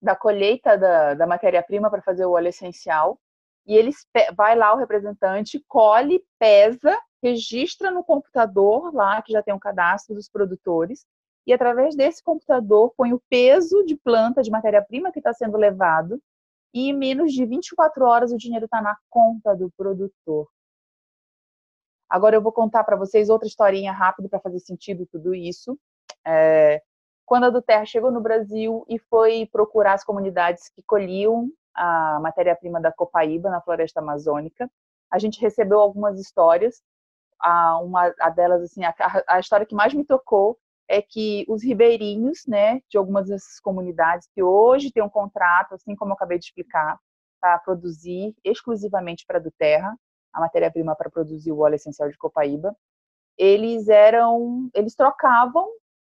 da colheita da matéria-prima para fazer o óleo essencial, e vai lá o representante, colhe, pesa, registra no computador lá, que já tem um cadastro dos produtores, e através desse computador põe o peso de planta, de matéria-prima que está sendo levado, e em menos de 24 horas o dinheiro está na conta do produtor. Agora eu vou contar para vocês outra historinha rápida para fazer sentido tudo isso. Quando a do Terra chegou no Brasil e foi procurar as comunidades que colhiam a matéria-prima da copaíba na floresta amazônica, a gente recebeu algumas histórias. A delas, assim, a história que mais me tocou é que os ribeirinhos, né, de algumas dessas comunidades que hoje têm um contrato, assim como eu acabei de explicar, para produzir exclusivamente para a do Terra a matéria-prima para produzir o óleo essencial de copaíba, eles trocavam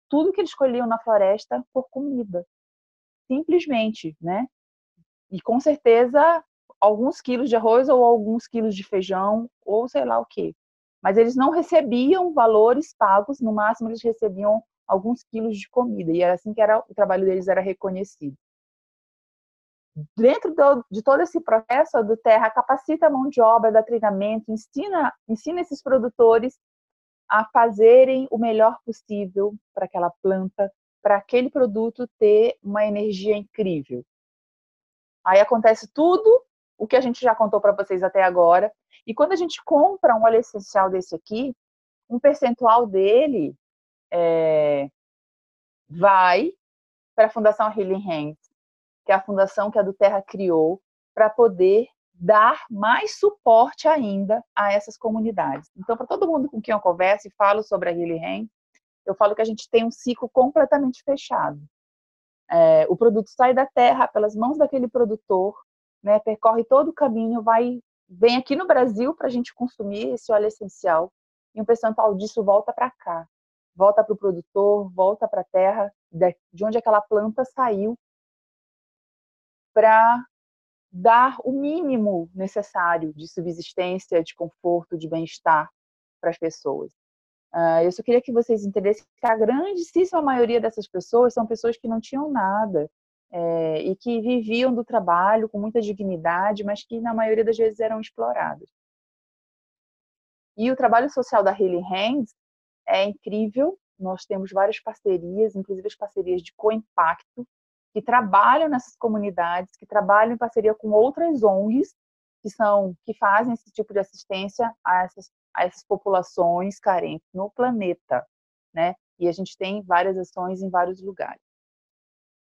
tudo que eles colhiam na floresta por comida, simplesmente, né? E com certeza alguns quilos de arroz ou alguns quilos de feijão ou sei lá o quê. Mas eles não recebiam valores pagos, no máximo eles recebiam alguns quilos de comida, e era assim que o trabalho deles era reconhecido. Dentro de todo esse processo, a do Terra capacita a mão de obra, dá treinamento, ensina esses produtores a fazerem o melhor possível para aquela planta, para aquele produto ter uma energia incrível. Aí acontece tudo o que a gente já contou para vocês até agora, e quando a gente compra um óleo essencial desse aqui, um percentual dele vai para a Fundação Healing Hands, que é a fundação que a do Terra criou para poder dar mais suporte ainda a essas comunidades. Então, para todo mundo com quem eu converso e falo sobre a Healing Hands, eu falo que a gente tem um ciclo completamente fechado. O produto sai da terra pelas mãos daquele produtor, né, percorre todo o caminho, vem aqui no Brasil para a gente consumir esse óleo essencial, e um percentual disso volta para cá, volta para o produtor, volta para a terra de onde aquela planta saiu, para dar o mínimo necessário de subsistência, de conforto, de bem-estar para as pessoas. Eu só queria que vocês entendessem que a grandíssima maioria dessas pessoas são pessoas que não tinham nada e que viviam do trabalho com muita dignidade, mas que na maioria das vezes eram exploradas. E o trabalho social da Healing Hands é incrível. Nós temos várias parcerias, inclusive as parcerias de co-impacto, que trabalham nessas comunidades, que trabalham em parceria com outras ONGs que fazem esse tipo de assistência a essas populações carentes no planeta, né? E a gente tem várias ações em vários lugares.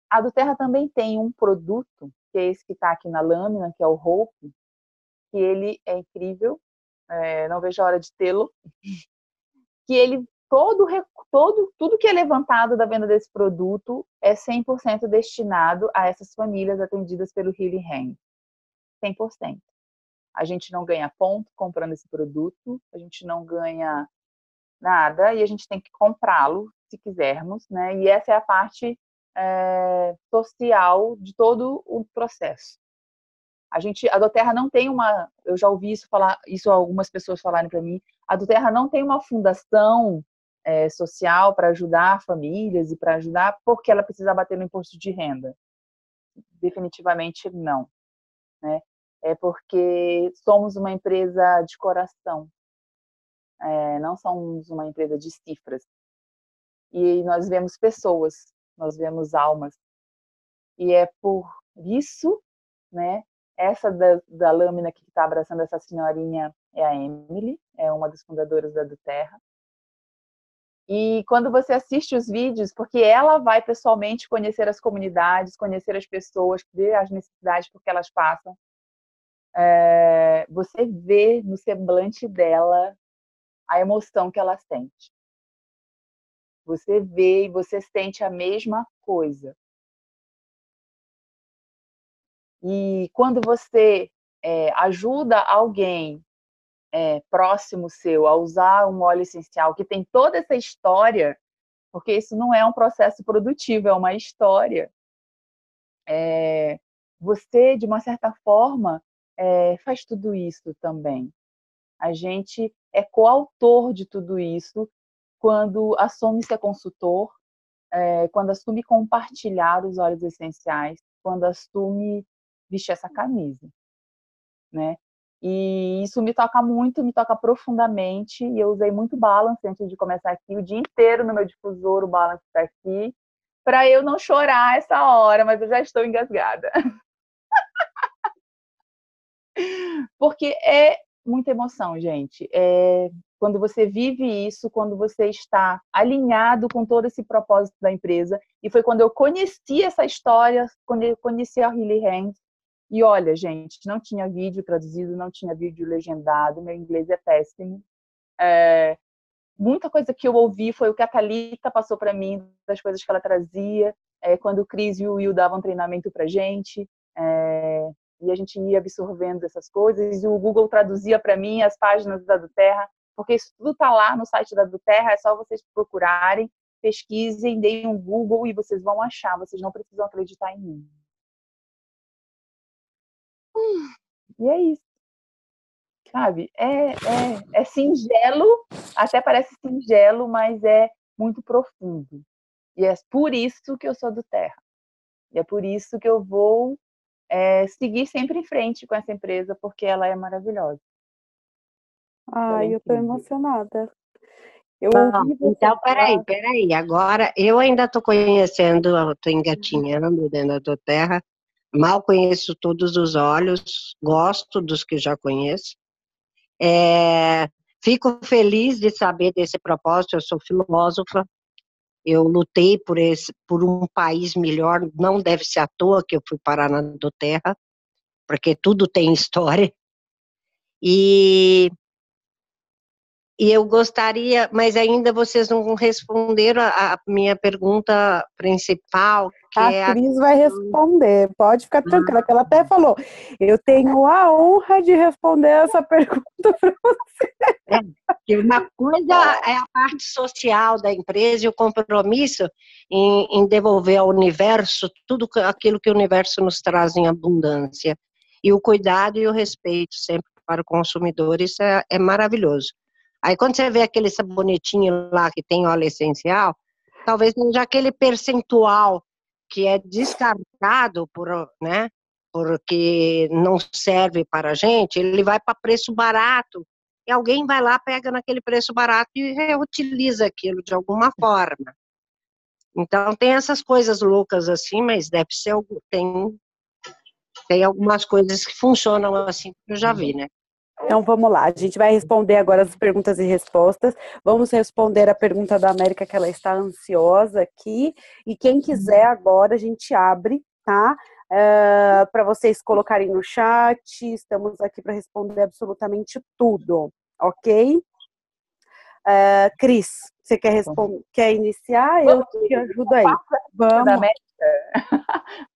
A do Terra também tem um produto, que é esse que está aqui na lâmina, que é o Hope, que ele é incrível, não vejo a hora de tê-lo, que ele tudo que é levantado da venda desse produto é 100% destinado a essas famílias atendidas pelo Healing Hands. 100%. A gente não ganha ponto comprando esse produto, a gente não ganha nada e a gente tem que comprá-lo se quisermos, né? E essa é a parte social de todo o processo. A doTERRA não tem eu já ouvi isso algumas pessoas falarem para mim, a doTERRA não tem uma fundação social para ajudar famílias e para ajudar porque ela precisa bater no imposto de renda. Definitivamente não, né? É porque somos uma empresa de coração, não somos uma empresa de cifras. E nós vemos pessoas, nós vemos almas. E é por isso, né? Essa da lâmina que está abraçando essa senhorinha é a Emily, é uma das fundadoras da doTERRA. E quando você assiste os vídeos, porque ela vai pessoalmente conhecer as comunidades, conhecer as pessoas, ver as necessidades por que elas passam, você vê no semblante dela a emoção que ela sente. Você vê e você sente a mesma coisa. E quando você ajuda alguém próximo seu a usar um óleo essencial que tem toda essa história, porque isso não é um processo produtivo, é uma história, você, de uma certa forma, faz tudo isso também. A gente é coautor de tudo isso quando assume ser consultor, quando assume compartilhar os óleos essenciais, quando assume vestir essa camisa, né? E isso me toca muito, me toca profundamente, e eu usei muito balance antes de começar aqui, o dia inteiro no meu difusor, o balance está aqui, para eu não chorar essa hora, mas eu já estou engasgada. Porque é muita emoção, gente. Quando você vive isso, quando você está alinhado com todo esse propósito da empresa, e foi quando eu conheci essa história, quando eu conheci a Healing Hands, e olha, gente, não tinha vídeo traduzido, não tinha vídeo legendado, meu inglês é péssimo. Muita coisa que eu ouvi foi o que a Thalita passou para mim, das coisas que ela trazia, quando o Cris e o Will davam treinamento para a gente, e a gente ia absorvendo essas coisas, e o Google traduzia para mim as páginas da doTERRA, porque isso tudo está lá no site da doTERRA, é só vocês procurarem, pesquisem, deem um Google e vocês vão achar, vocês não precisam acreditar em mim. E é isso, sabe? É singelo, até parece singelo, mas é muito profundo. E é por isso que eu sou doTERRA. E é por isso que eu vou seguir sempre em frente com essa empresa, porque ela é maravilhosa. Ai, eu tô emocionada. Eu Bom, ouvi você então, falar. peraí. Agora, eu ainda estou conhecendo, estou engatinhando dentro da doTERRA. Mal conheço todos os óleos, gosto dos que já conheço. Fico feliz de saber desse propósito, eu sou filósofa, eu lutei por um país melhor, não deve ser à toa que eu fui parar na doTERRA, porque tudo tem história. E eu gostaria, mas ainda vocês não responderam a minha pergunta principal, que A é Cris vai responder, pode ficar tranquila, que ela até falou, eu tenho a honra de responder essa pergunta para você. Que uma coisa é a parte social da empresa e o compromisso em devolver ao universo tudo aquilo que o universo nos traz em abundância. E o cuidado e o respeito sempre para o consumidor, isso é maravilhoso. Aí quando você vê aquele sabonetinho lá que tem óleo essencial, talvez seja aquele percentual que é descartado porque não serve para a gente, ele vai para preço barato, e alguém vai lá, pega naquele preço barato e reutiliza aquilo de alguma forma. Então tem essas coisas loucas assim, mas deve ser, tem algumas coisas que funcionam assim, que eu já vi, né? Então vamos lá, a gente vai responder agora as perguntas e respostas. Vamos responder a pergunta da América, que ela está ansiosa aqui. E quem quiser agora, a gente abre, tá? Para vocês colocarem no chat. Estamos aqui para responder absolutamente tudo, ok? Cris, você quer iniciar? Eu te ajudo aí. Da Vamos. América.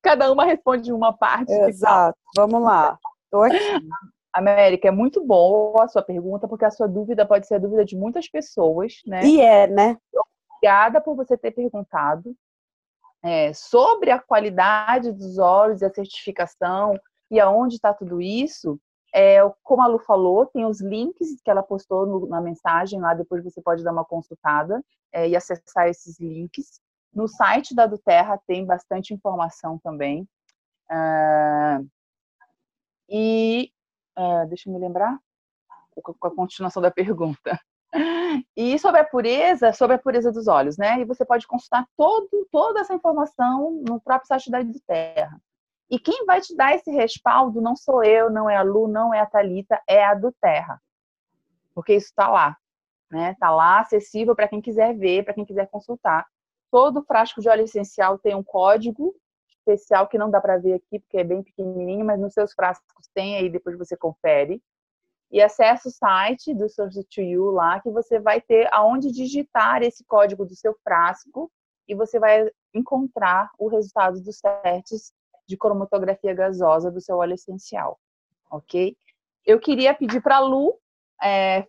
Cada uma responde uma parte. Exato. Vamos lá. Estou aqui. América, é muito boa a sua pergunta, porque a sua dúvida pode ser a dúvida de muitas pessoas, né? E né? Obrigada por você ter perguntado sobre a qualidade dos óleos e a certificação e aonde está tudo isso. Como a Lu falou, tem os links que ela postou na mensagem lá, depois você pode dar uma consultada e acessar esses links. No site da Duterra tem bastante informação também. Deixa eu me lembrar com a continuação da pergunta. E sobre a pureza dos óleos, né? E você pode consultar toda essa informação no próprio site da Duterra. E quem vai te dar esse respaldo não sou eu, não é a Lu, não é a Thalita, é a Duterra. Porque isso está lá, né? Está lá, acessível para quem quiser ver, para quem quiser consultar. Todo frasco de óleo essencial tem um código especial que não dá para ver aqui, porque é bem pequenininho, mas nos seus frascos tem, aí depois você confere. E acessa o site do Source to You lá, que você vai ter aonde digitar esse código do seu frasco e você vai encontrar o resultado dos testes de cromatografia gasosa do seu óleo essencial, ok? Eu queria pedir para a Lu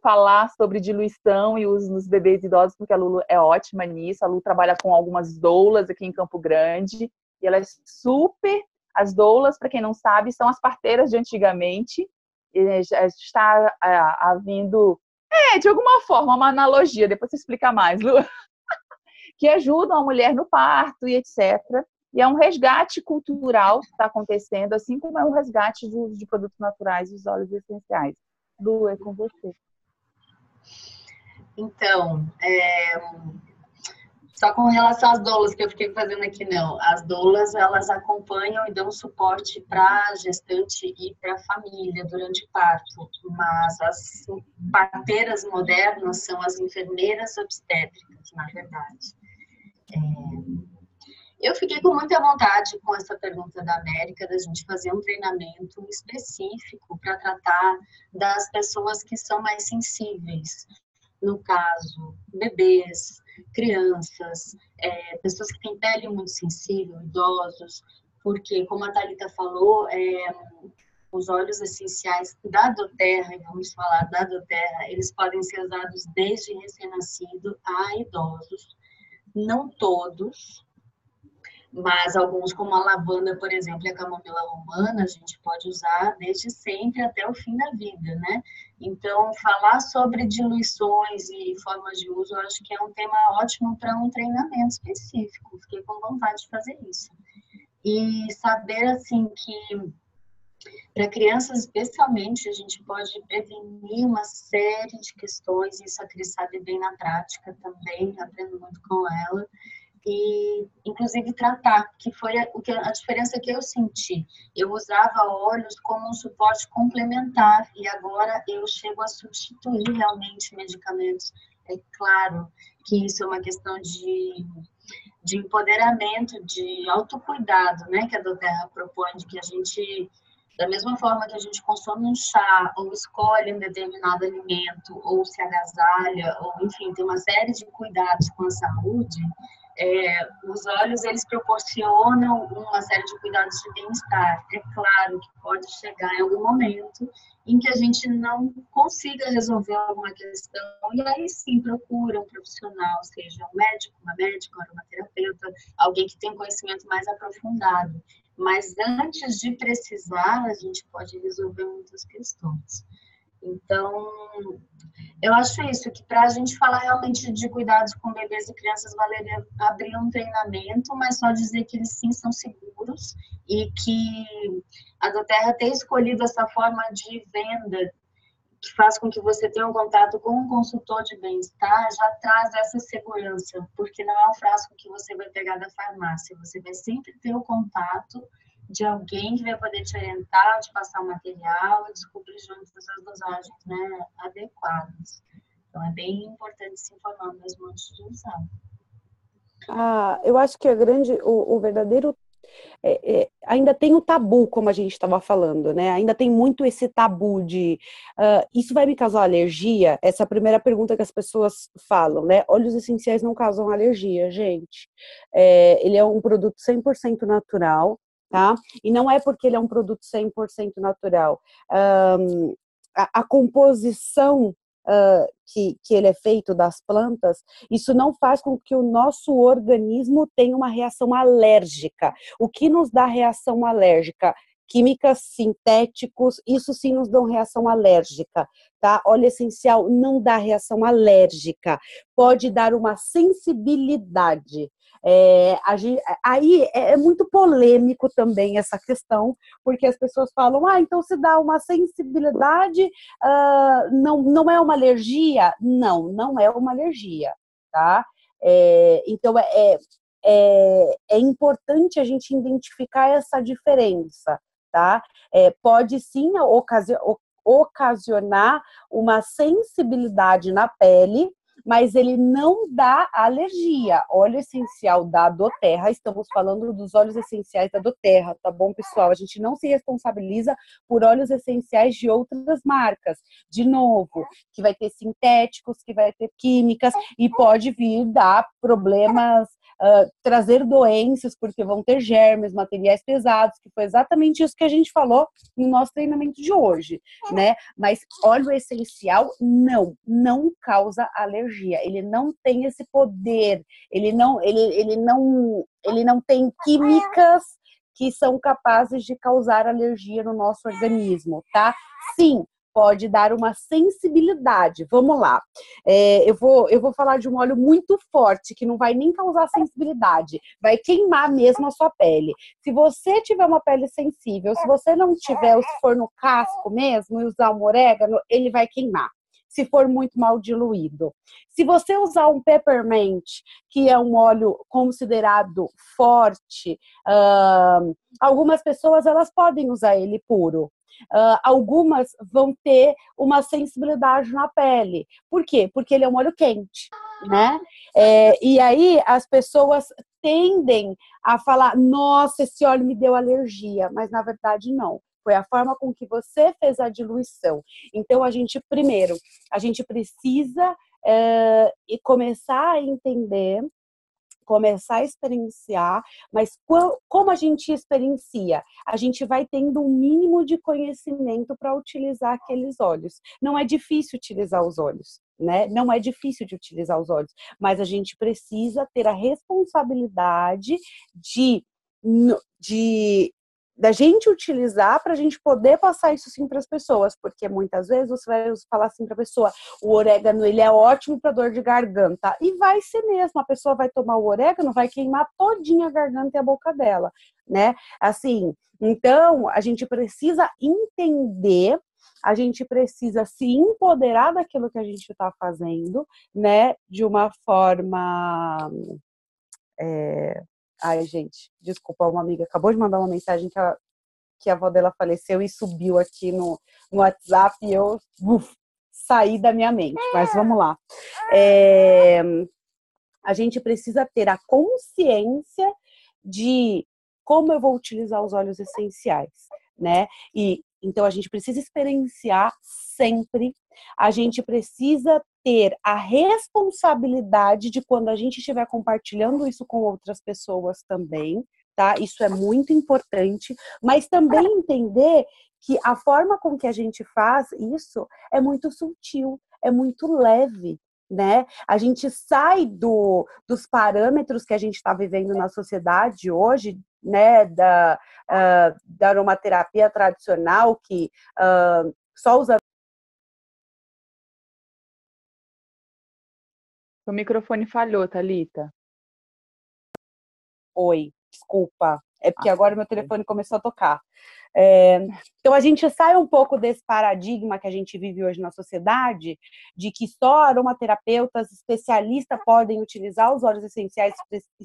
falar sobre diluição e uso nos bebês idosos, porque a Lu é ótima nisso. A Lu trabalha com algumas doulas aqui em Campo Grande e ela é super... As doulas, para quem não sabe, são as parteiras de antigamente. Já está havendo, de alguma forma, uma analogia, depois você explica mais, Lu, que ajudam a mulher no parto e etc. E é um resgate cultural que está acontecendo, assim como é um resgate do uso de produtos naturais e os óleos essenciais. Lu, é com você. Então, só com relação às doulas que eu fiquei fazendo aqui, não. As doulas, elas acompanham e dão suporte para a gestante e para a família durante o parto. Mas as parteiras modernas são as enfermeiras obstétricas, na verdade. Eu fiquei com muita vontade com essa pergunta da América, da gente fazer um treinamento específico para tratar das pessoas que são mais sensíveis. No caso, bebês, crianças, pessoas que têm pele muito sensível, idosos, porque, como a Thalita falou, os óleos essenciais da Doterra, e vamos falar da Doterra, eles podem ser usados desde recém-nascido a idosos. Não todos, mas alguns, como a lavanda, por exemplo, e a camomila romana, a gente pode usar desde sempre até o fim da vida, né? Então, falar sobre diluições e formas de uso, eu acho que é um tema ótimo para um treinamento específico. Fiquei com vontade de fazer isso. E saber, assim, que para crianças, especialmente, a gente pode prevenir uma série de questões, isso a Cris sabe bem na prática também, aprendo muito com ela. E, inclusive, tratar, que foi a diferença que eu senti. Eu usava óleos como um suporte complementar e agora eu chego a substituir realmente medicamentos. É claro que isso é uma questão de empoderamento, de autocuidado, né, que a Doterra propõe, de que a gente, da mesma forma que a gente consome um chá, ou escolhe um determinado alimento, ou se agasalha, ou enfim, tem uma série de cuidados com a saúde, os óleos, eles proporcionam uma série de cuidados de bem-estar. É claro que pode chegar em algum momento em que a gente não consiga resolver alguma questão, e aí sim procura um profissional, seja um médico, uma médica, um aromaterapeuta, alguém que tenha um conhecimento mais aprofundado. Mas antes de precisar, a gente pode resolver muitas questões. Então, eu acho isso, que para a gente falar realmente de cuidados com bebês e crianças, valeria abrir um treinamento, mas só dizer que eles sim são seguros e que a Doterra ter escolhido essa forma de venda que faz com que você tenha um contato com um consultor de bem-estar, já traz essa segurança, porque não é um frasco que você vai pegar da farmácia, você vai sempre ter o contato de alguém que vai poder te orientar, te passar o material e descobrir juntos as dosagens, né, adequadas. Então, é bem importante se informar mesmo antes de usar. Eu acho que o verdadeiro ainda tem o tabu, como a gente estava falando, né? Ainda tem muito esse tabu de isso vai me causar alergia? Essa é a primeira pergunta que as pessoas falam, né? Óleos essenciais não causam alergia, gente. Ele é um produto 100% natural, tá? E não é porque ele é um produto 100% natural. A composição que ele é feito das plantas, isso não faz com que o nosso organismo tenha uma reação alérgica. O que nos dá reação alérgica? Químicas sintéticos, isso sim nos dão reação alérgica, tá? Óleo essencial não dá reação alérgica, pode dar uma sensibilidade. Aí é muito polêmico também essa questão, porque as pessoas falam, então se dá uma sensibilidade, não é uma alergia? Não, não é uma alergia, tá? Então é importante a gente identificar essa diferença, tá? Pode sim ocasionar uma sensibilidade na pele, mas ele não dá alergia. Óleo essencial da doTERRA, estamos falando dos óleos essenciais da doTERRA, tá bom, pessoal? A gente não se responsabiliza por óleos essenciais de outras marcas. De novo, que vai ter sintéticos, que vai ter químicas, e pode vir dar problemas, trazer doenças, porque vão ter germes, materiais pesados, que foi exatamente isso que a gente falou no nosso treinamento de hoje, né? Mas óleo essencial não causa alergia, ele não tem esse poder, ele não tem químicas que são capazes de causar alergia no nosso organismo, tá? Sim, pode dar uma sensibilidade. Vamos lá. Eu vou falar de um óleo muito forte, que não vai nem causar sensibilidade, vai queimar mesmo a sua pele. Se você tiver uma pele sensível, se você não tiver, ou se for no casco mesmo, e usar um orégano, ele vai queimar, se for muito mal diluído. Se você usar um peppermint, que é um óleo considerado forte, algumas pessoas elas podem usar ele puro. Algumas vão ter uma sensibilidade na pele. Por quê? Porque ele é um óleo quente, né? E aí as pessoas tendem a falar, nossa, esse óleo me deu alergia, mas na verdade não. Foi a forma com que você fez a diluição. Então, primeiro, a gente precisa começar a entender, começar a experienciar, mas como a gente experiencia? A gente vai tendo um mínimo de conhecimento para utilizar aqueles óleos. Não é difícil utilizar os óleos, né? Não é difícil de utilizar os óleos, mas a gente precisa ter a responsabilidade da gente utilizar para a gente poder passar isso sim para as pessoas, porque muitas vezes você vai falar assim para a pessoa, o orégano ele é ótimo para dor de garganta, e vai ser mesmo, a pessoa vai tomar o orégano, vai queimar todinha a garganta e a boca dela, né? Assim, então a gente precisa entender, a gente precisa se empoderar daquilo que a gente está fazendo, né? De uma forma... Ai, gente, desculpa, uma amiga acabou de mandar uma mensagem que a avó dela faleceu e subiu aqui no WhatsApp e eu saí da minha mente, mas vamos lá. A gente precisa ter a consciência de como eu vou utilizar os óleos essenciais, né? E então a gente precisa experienciar sempre, a gente precisa ter a responsabilidade de quando a gente estiver compartilhando isso com outras pessoas também, tá? Isso é muito importante, mas também entender que a forma com que a gente faz isso é muito sutil, é muito leve, né? A gente sai dos parâmetros que a gente está vivendo na sociedade hoje, né? Da aromaterapia tradicional, que só usa... O microfone falhou, Thalita. Oi, desculpa. É porque agora meu telefone começou a tocar. Então, a gente sai um pouco desse paradigma que a gente vive hoje na sociedade, de que só aromaterapeutas especialistas podem utilizar os óleos essenciais,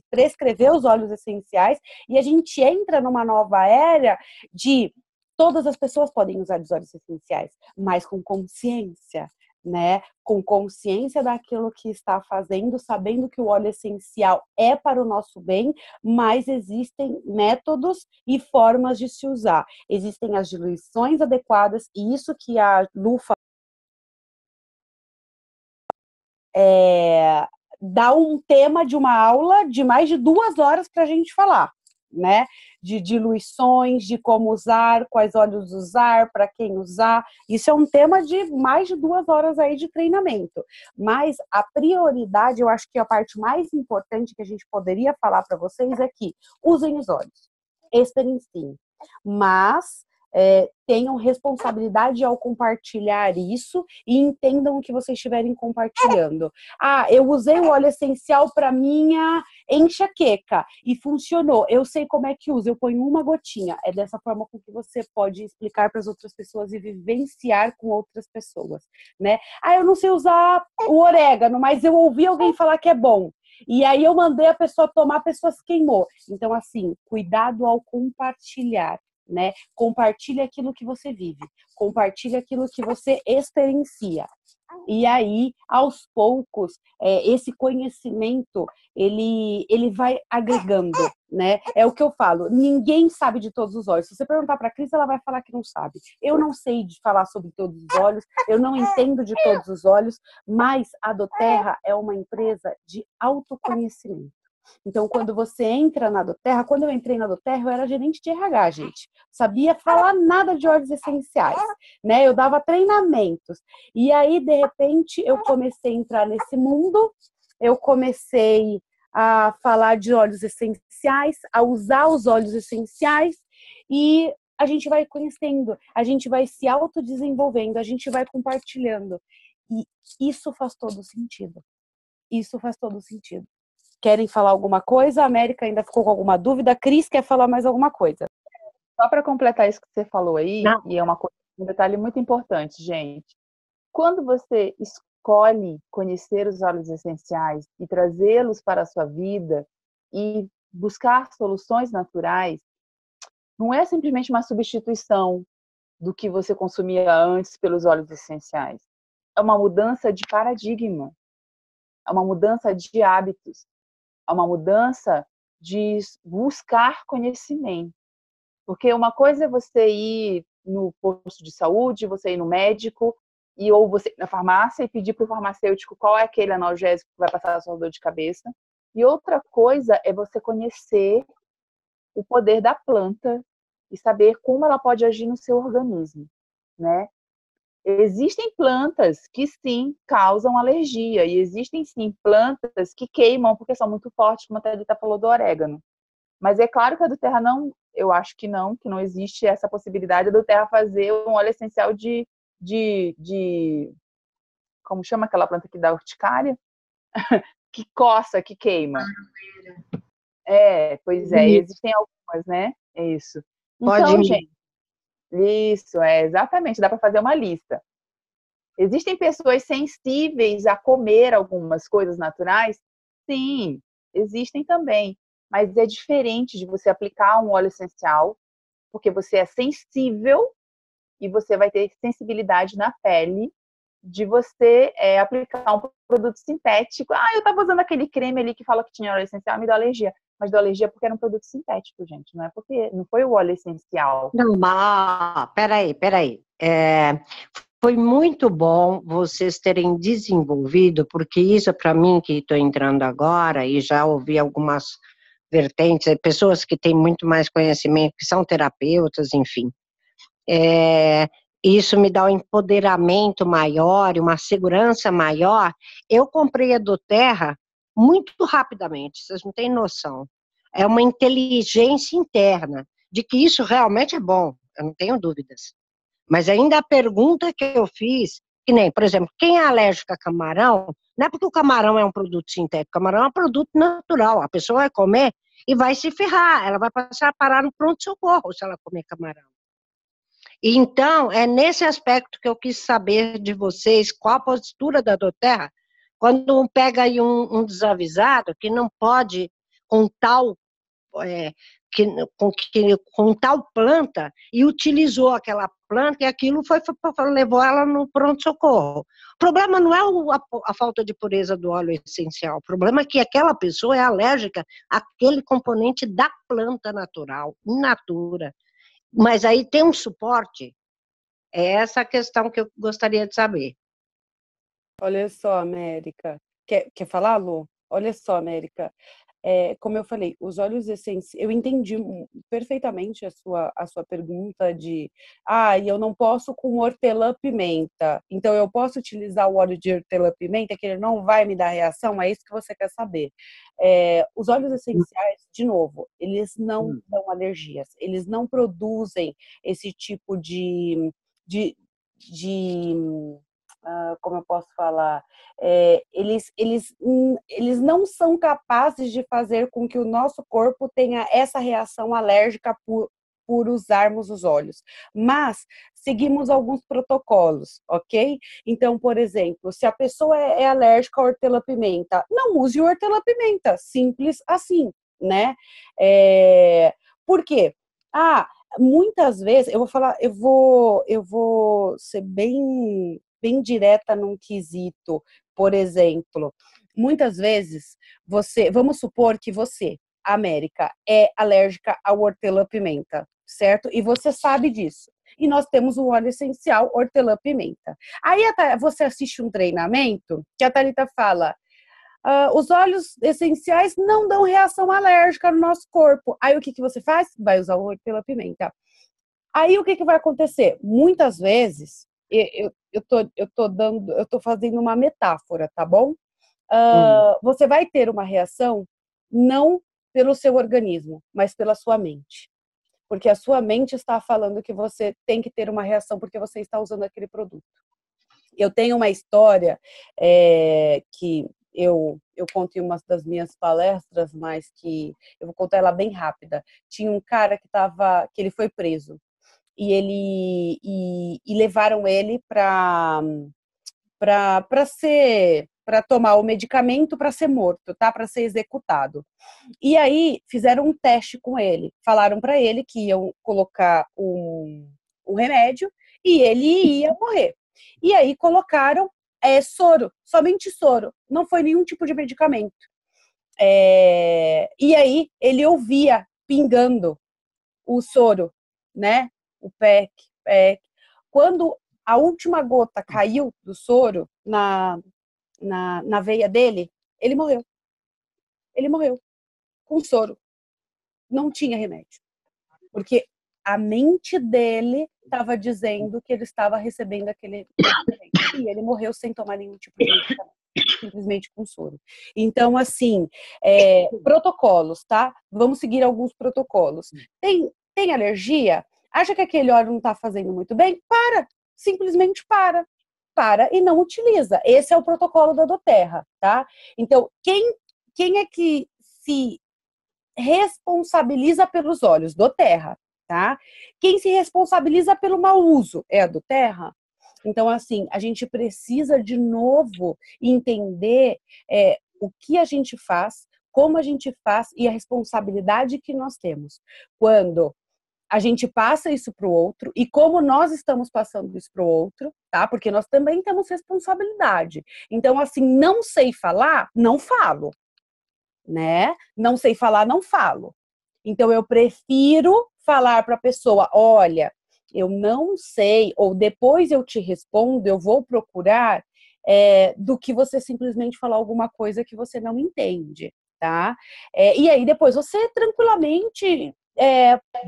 prescrever os óleos essenciais, e a gente entra numa nova era de todas as pessoas podem usar os óleos essenciais, mas com consciência, né? Com consciência daquilo que está fazendo, sabendo que o óleo essencial é para o nosso bem, mas existem métodos e formas de se usar. Existem as diluições adequadas, e isso que a Lu dá um tema de uma aula de mais de 2 horas para a gente falar, né? De diluições, de como usar, quais óleos usar, para quem usar. Isso é um tema de mais de 2 horas aí de treinamento. Mas a prioridade, eu acho que a parte mais importante que a gente poderia falar para vocês é que usem os óleos, experienciem, mas tenham responsabilidade ao compartilhar isso e entendam o que vocês estiverem compartilhando. Ah, eu usei o óleo essencial para minha enxaqueca e funcionou. Eu sei como é que usa, eu ponho uma gotinha. É dessa forma com que você pode explicar para as outras pessoas e vivenciar com outras pessoas, né? Ah, eu não sei usar o orégano, mas eu ouvi alguém falar que é bom. E aí eu mandei a pessoa tomar, a pessoa se queimou. Então, assim, cuidado ao compartilhar, né? Compartilhe aquilo que você vive, compartilhe aquilo que você experiencia. E aí, aos poucos, esse conhecimento, ele vai agregando, né? É o que eu falo, ninguém sabe de todos os óleos. Se você perguntar para a Cris, ela vai falar que não sabe. Eu não sei de falar sobre todos os óleos, eu não entendo de todos os óleos, mas a doTERRA é uma empresa de autoconhecimento. Então, quando você entra na doTERRA, quando eu entrei na doTERRA, eu era gerente de RH, gente. Sabia falar nada de óleos essenciais, né? Eu dava treinamentos. E aí, de repente, eu comecei a entrar nesse mundo, eu comecei a falar de óleos essenciais, a usar os óleos essenciais, e a gente vai conhecendo, a gente vai se autodesenvolvendo, a gente vai compartilhando. E isso faz todo sentido. Isso faz todo sentido. Querem falar alguma coisa? A América ainda ficou com alguma dúvida? A Cris quer falar mais alguma coisa? Só para completar isso que você falou aí, Não. e é um detalhe muito importante, gente. Quando você escolhe conhecer os óleos essenciais e trazê-los para a sua vida e buscar soluções naturais, não é simplesmente uma substituição do que você consumia antes pelos óleos essenciais. É uma mudança de paradigma, é uma mudança de hábitos, é uma mudança de buscar conhecimento. Porque uma coisa é você ir no posto de saúde, você ir no médico, ou você ir na farmácia e pedir para o farmacêutico qual é aquele analgésico que vai passar a sua dor de cabeça. E outra coisa é você conhecer o poder da planta e saber como ela pode agir no seu organismo, né? Existem plantas que sim causam alergia e existem sim plantas que queimam porque são muito fortes, como a Thalita falou do orégano. Mas é claro que a doTERRA não, eu acho que não existe essa possibilidade da doTERRA fazer um óleo essencial de como chama aquela planta que dá urticária? Que coça, que queima. Pois é, existem algumas, né? É isso. Então, gente, isso, exatamente, dá para fazer uma lista. Existem pessoas sensíveis a comer algumas coisas naturais? Sim, existem também. Mas é diferente de você aplicar um óleo essencial, porque você é sensível e você vai ter sensibilidade na pele de você aplicar um produto sintético. Ah, eu estava usando aquele creme ali que fala que tinha óleo essencial, me deu alergia. Mas deu alergia porque era um produto sintético, gente. Não é porque não foi o óleo essencial. Não, peraí. Foi muito bom vocês terem desenvolvido, porque isso para mim que estou entrando agora e já ouvi algumas vertentes, pessoas que têm muito mais conhecimento, que são terapeutas, enfim. Isso me dá um empoderamento maior, uma segurança maior. Eu comprei a doTERRA muito rapidamente, vocês não têm noção. É uma inteligência interna de que isso realmente é bom, eu não tenho dúvidas. Mas ainda a pergunta que eu fiz, que nem, por exemplo, quem é alérgico a camarão, não é porque o camarão é um produto sintético, o camarão é um produto natural, a pessoa vai comer e vai se ferrar, ela vai passar a parar no pronto-socorro se ela comer camarão. Então, é nesse aspecto que eu quis saber de vocês, qual a postura da doTERRA, quando pega aí um desavisado que não pode, com tal com tal planta e utilizou aquela planta e aquilo levou ela no pronto-socorro. O problema não é a falta de pureza do óleo essencial, o problema é que aquela pessoa é alérgica àquele componente da planta natural, in natura. Mas aí tem um suporte? É essa a questão que eu gostaria de saber. Olha só, América. Quer falar, Lu? Olha só, América. Como eu falei, os óleos essenciais, eu entendi perfeitamente a sua pergunta de, eu não posso com hortelã-pimenta, então eu posso utilizar o óleo de hortelã-pimenta, que ele não vai me dar reação, é isso que você quer saber. Os óleos essenciais, de novo, eles não dão alergias, eles não produzem esse tipo de como eu posso falar, eles não são capazes de fazer com que o nosso corpo tenha essa reação alérgica por usarmos os óleos. Mas seguimos alguns protocolos, ok? Então, por exemplo, se a pessoa é alérgica à hortelã-pimenta, não use hortelã-pimenta, simples assim, né? Por quê? Muitas vezes, eu vou ser bem direta num quesito, por exemplo, muitas vezes vamos supor que você, América, é alérgica ao hortelã-pimenta, certo? E você sabe disso. E nós temos o óleo essencial hortelã-pimenta. Aí você assiste um treinamento que a Thalita fala, os óleos essenciais não dão reação alérgica no nosso corpo. Aí o que você faz? Vai usar o hortelã-pimenta. Aí o que vai acontecer? Muitas vezes, eu tô fazendo uma metáfora, tá bom? Você vai ter uma reação não pelo seu organismo, mas pela sua mente. Porque a sua mente está falando que você tem que ter uma reação porque você está usando aquele produto. Eu tenho uma história que eu conto em uma das minhas palestras, mas que eu vou contar ela bem rápida. Tinha um cara que ele foi preso e levaram ele para tomar o medicamento para ser morto, tá? Para ser executado. E aí fizeram um teste com ele. Falaram para ele que iam colocar um remédio e ele ia morrer. E aí colocaram soro, somente soro. Não foi nenhum tipo de medicamento. E aí ele ouvia pingando o soro, né? O PEC. Quando a última gota caiu do soro na veia dele, ele morreu. Ele morreu com soro. Não tinha remédio. Porque a mente dele estava dizendo que ele estava recebendo aquele medicamento. E ele morreu sem tomar nenhum tipo de medicamento. Simplesmente com soro. Então, assim, protocolos, tá? Vamos seguir alguns protocolos. Tem alergia? Acha que aquele óleo não está fazendo muito bem? Para! Simplesmente para. Para e não utiliza. Esse é o protocolo da doTERRA, tá? Então, quem é que se responsabiliza pelos óleos? doTERRA, tá? Quem se responsabiliza pelo mau uso é a doTERRA. Então, assim, a gente precisa de novo entender o que a gente faz, como a gente faz e a responsabilidade que nós temos. Quando a gente passa isso para o outro e como nós estamos passando isso para o outro, tá? Porque nós também temos responsabilidade. Então, assim, não sei falar, não falo, né? Não sei falar, não falo. Então, eu prefiro falar para a pessoa, olha, eu não sei, ou depois eu te respondo, eu vou procurar, do que você simplesmente falar alguma coisa que você não entende, tá? E aí, depois você tranquilamente,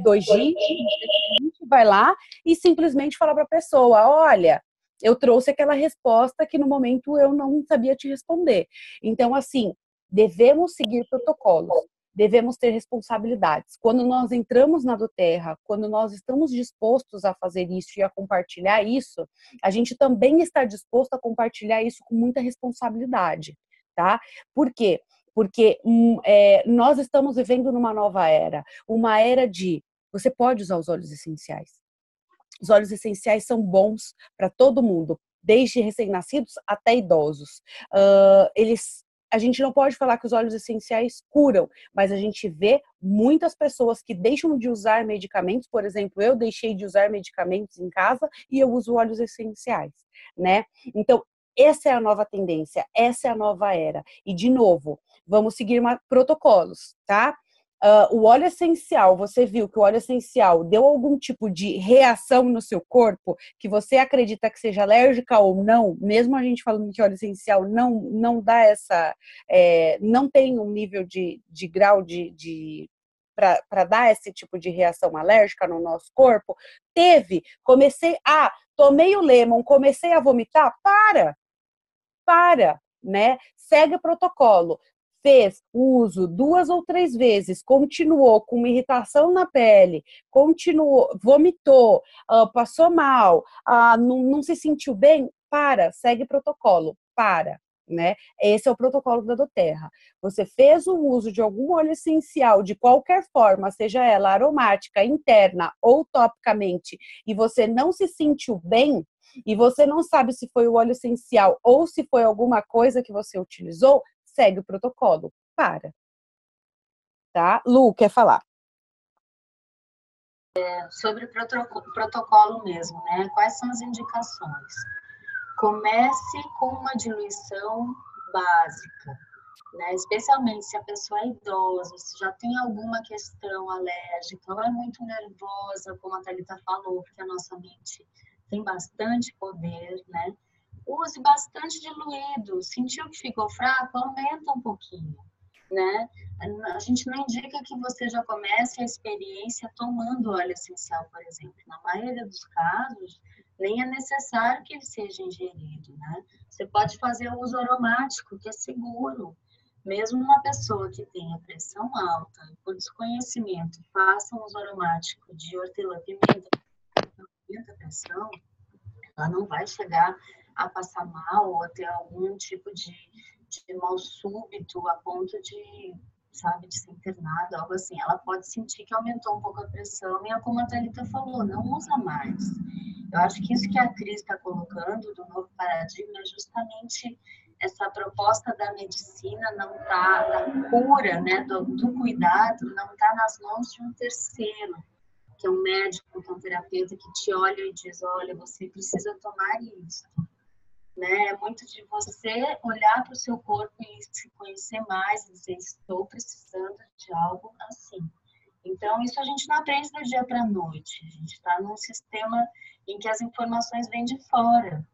2 dias, vai lá e simplesmente fala para a pessoa, olha, eu trouxe aquela resposta que no momento eu não sabia te responder. Então, assim, devemos seguir protocolos. Devemos ter responsabilidades. Quando nós entramos na doTERRA, quando nós estamos dispostos a fazer isso e a compartilhar isso, a gente também está disposto a compartilhar isso com muita responsabilidade, tá? Por quê? Porque nós estamos vivendo numa nova era, uma era de você pode usar os óleos essenciais. Os óleos essenciais são bons para todo mundo, desde recém-nascidos até idosos. a gente não pode falar que os óleos essenciais curam, mas a gente vê muitas pessoas que deixam de usar medicamentos, por exemplo, eu deixei de usar medicamentos em casa e eu uso óleos essenciais, né? Então, essa é a nova tendência, essa é a nova era. E, de novo, vamos seguir protocolos, tá? O óleo essencial, você viu que o óleo essencial deu algum tipo de reação no seu corpo que você acredita que seja alérgica ou não, mesmo a gente falando que óleo essencial não dá essa, não tem um nível de grau para dar esse tipo de reação alérgica no nosso corpo, tomei o lemon, comecei a vomitar, para, né? Segue o protocolo. Fez o uso 2 ou 3 vezes, continuou com uma irritação na pele, continuou, vomitou, passou mal, não se sentiu bem, segue protocolo, né? Esse é o protocolo da doTERRA. Você fez o uso de algum óleo essencial de qualquer forma, seja ela aromática, interna ou topicamente, e você não se sentiu bem, e você não sabe se foi o óleo essencial ou se foi alguma coisa que você utilizou, segue o protocolo. Tá? Lu, quer falar? Sobre o protocolo mesmo, né? Quais são as indicações? Comece com uma diluição básica, né? Especialmente se a pessoa é idosa, se já tem alguma questão alérgica, ou é muito nervosa, como a Thalita falou, porque a nossa mente tem bastante poder, né? Use bastante diluído. Sentiu que ficou fraco? Aumenta um pouquinho, né? A gente não indica que você já comece a experiência tomando óleo essencial, por exemplo. Na maioria dos casos, nem é necessário que ele seja ingerido, né? Você pode fazer o uso aromático, que é seguro. Mesmo uma pessoa que tenha pressão alta, por desconhecimento, faça um uso aromático de hortelã-pimenta, a pressão, ela não vai chegar a passar mal ou a ter algum tipo de mal súbito a ponto de, sabe, de ser internada, algo assim. Ela pode sentir que aumentou um pouco a pressão e, como a Thalita falou, não usa mais. Eu acho que isso que a Cris está colocando do novo paradigma é justamente essa proposta da medicina não está, da cura, né, do cuidado, não está nas mãos de um terceiro, que é um médico, que é um terapeuta que te olha e diz, olha, você precisa tomar isso. Né? É muito de você olhar para o seu corpo e se conhecer mais, dizer, estou precisando de algo assim. Então, isso a gente não aprende do dia para a noite. A gente está num sistema em que as informações vêm de fora.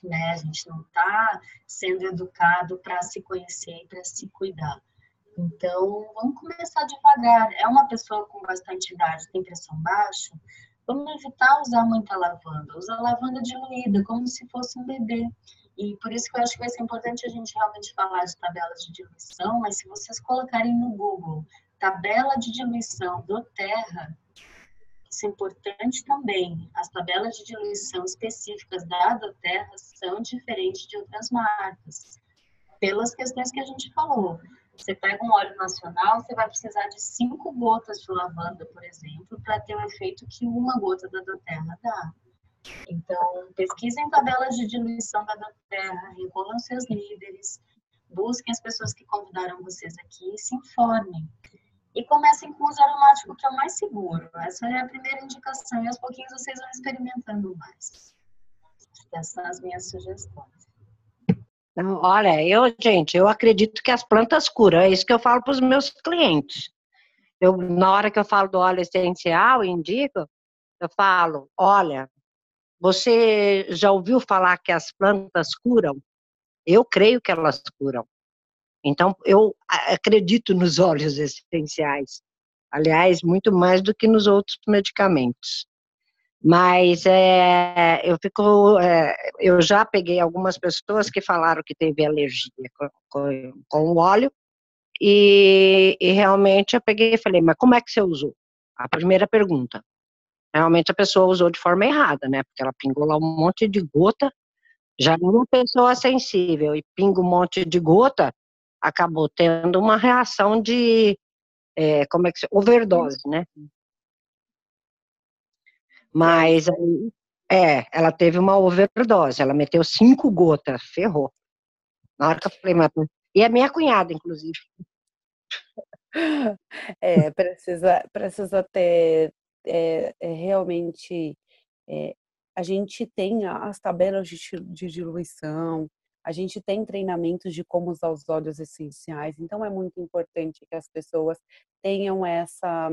Né? A gente não está sendo educado para se conhecer e para se cuidar. Então, vamos começar devagar. É uma pessoa com bastante idade, tem pressão baixa, vamos evitar usar muita lavanda. Usa lavanda diluída, como se fosse um bebê. E por isso que eu acho que vai ser importante a gente realmente falar de tabelas de diluição, mas se vocês colocarem no Google tabela de diluição doTERRA, isso é importante também. As tabelas de diluição específicas da doTERRA são diferentes de outras marcas, pelas questões que a gente falou. Você pega um óleo nacional, você vai precisar de 5 gotas de lavanda, por exemplo, para ter o efeito que uma gota da doTERRA dá. Então, pesquisem tabelas de diluição da doTERRA, recolham seus líderes, busquem as pessoas que convidaram vocês aqui e se informem. E comecem com o uso aromático, que é o mais seguro. Essa é a primeira indicação, e aos pouquinhos vocês vão experimentando mais. Essas são as minhas sugestões. Não, olha, gente, eu acredito que as plantas curam, é isso que eu falo para os meus clientes. Na hora que eu falo do óleo essencial, indico, eu falo, olha, você já ouviu falar que as plantas curam? Eu creio que elas curam. Então, eu acredito nos óleos essenciais. Aliás, muito mais do que nos outros medicamentos. Mas eu já peguei algumas pessoas que falaram que teve alergia com o óleo e realmente eu peguei e falei, mas como é que você usou? A primeira pergunta. Realmente a pessoa usou de forma errada, né? Porque ela pingou lá um monte de gota, já uma pessoa sensível e pinga um monte de gota, acabou tendo uma reação de, overdose, né? Mas, ela teve uma overdose, ela meteu 5 gotas, ferrou. Na hora que eu falei, mas E a minha cunhada, inclusive. Precisa ter realmente. A gente tem as tabelas de diluição, a gente tem treinamentos de como usar os óleos essenciais, então é muito importante que as pessoas tenham essa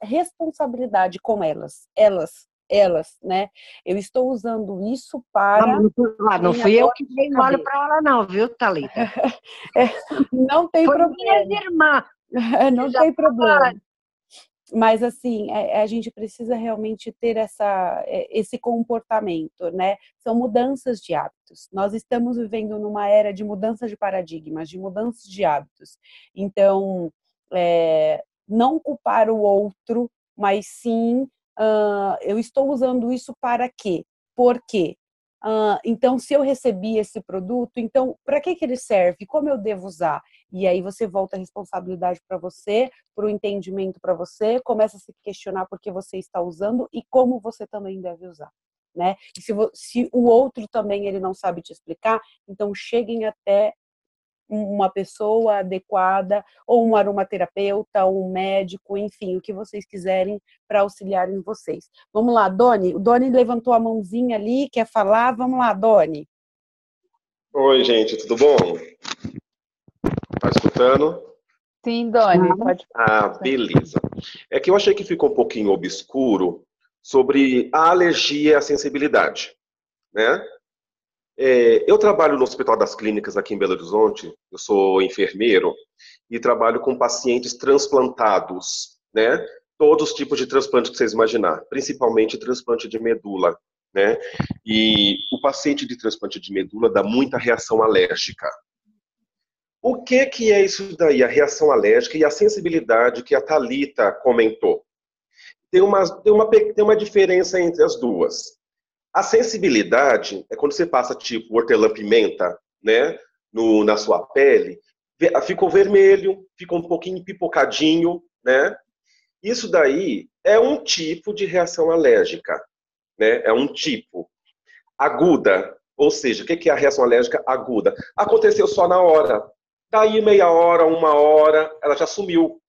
responsabilidade com elas, né? Eu estou usando isso para... Não fui eu que dei óleo para ela não, viu, Thalita? Não tem problema. Foi minha irmã. Não tem problema. Mas, assim, a gente precisa realmente ter esse comportamento, né? São mudanças de hábitos. Nós estamos vivendo numa era de mudança de paradigmas, de mudanças de hábitos. Então, não culpar o outro, mas sim, eu estou usando isso para quê? Por quê? Então, se eu recebi esse produto, então, para que ele serve? Como eu devo usar? E aí você volta a responsabilidade para você, para o entendimento para você, começa a se questionar por que você está usando e como você também deve usar, né? E se o outro também ele não sabe te explicar, então cheguem até uma pessoa adequada, ou um aromaterapeuta, ou um médico, enfim, o que vocês quiserem para auxiliarem vocês. Vamos lá, Doni. O Doni levantou a mãozinha ali, quer falar? Vamos lá, Doni. Oi, gente, tudo bom? Tá escutando? Sim, Doni, pode falar. Beleza. É que eu achei que ficou um pouquinho obscuro sobre a alergia e a sensibilidade, né? Eu trabalho no Hospital das Clínicas aqui em Belo Horizonte, eu sou enfermeiro e trabalho com pacientes transplantados, né? Todos os tipos de transplante que vocês imaginar, principalmente transplante de medula, né? E o paciente de transplante de medula dá muita reação alérgica. O que é isso daí? A reação alérgica e a sensibilidade que a Thalita comentou. Tem uma diferença entre as duas. A sensibilidade é quando você passa tipo hortelã-pimenta, né, na sua pele, ficou vermelho, fica um pouquinho pipocadinho, né? Isso daí é um tipo de reação alérgica, né? É um tipo. Aguda, ou seja, o que é a reação alérgica aguda? Aconteceu só na hora. Daí meia hora, uma hora, ela já sumiu.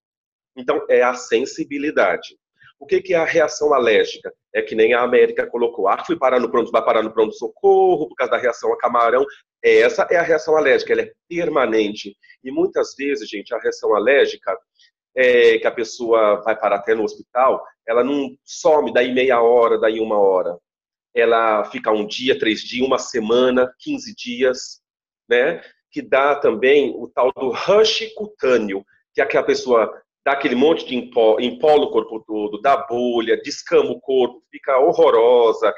Então, é a sensibilidade. O que é a reação alérgica? É que nem a América colocou. Vai parar no pronto-socorro por causa da reação a camarão. Essa é a reação alérgica, ela é permanente. E muitas vezes, gente, a reação alérgica, que a pessoa vai parar até no hospital, ela não some daí meia hora, daí uma hora. Ela fica um dia, 3 dias, uma semana, 15 dias, né? Que dá também o tal do rush cutâneo, que é aquela pessoa dá aquele monte de empola o corpo todo, dá bolha, descama o corpo, fica horrorosa,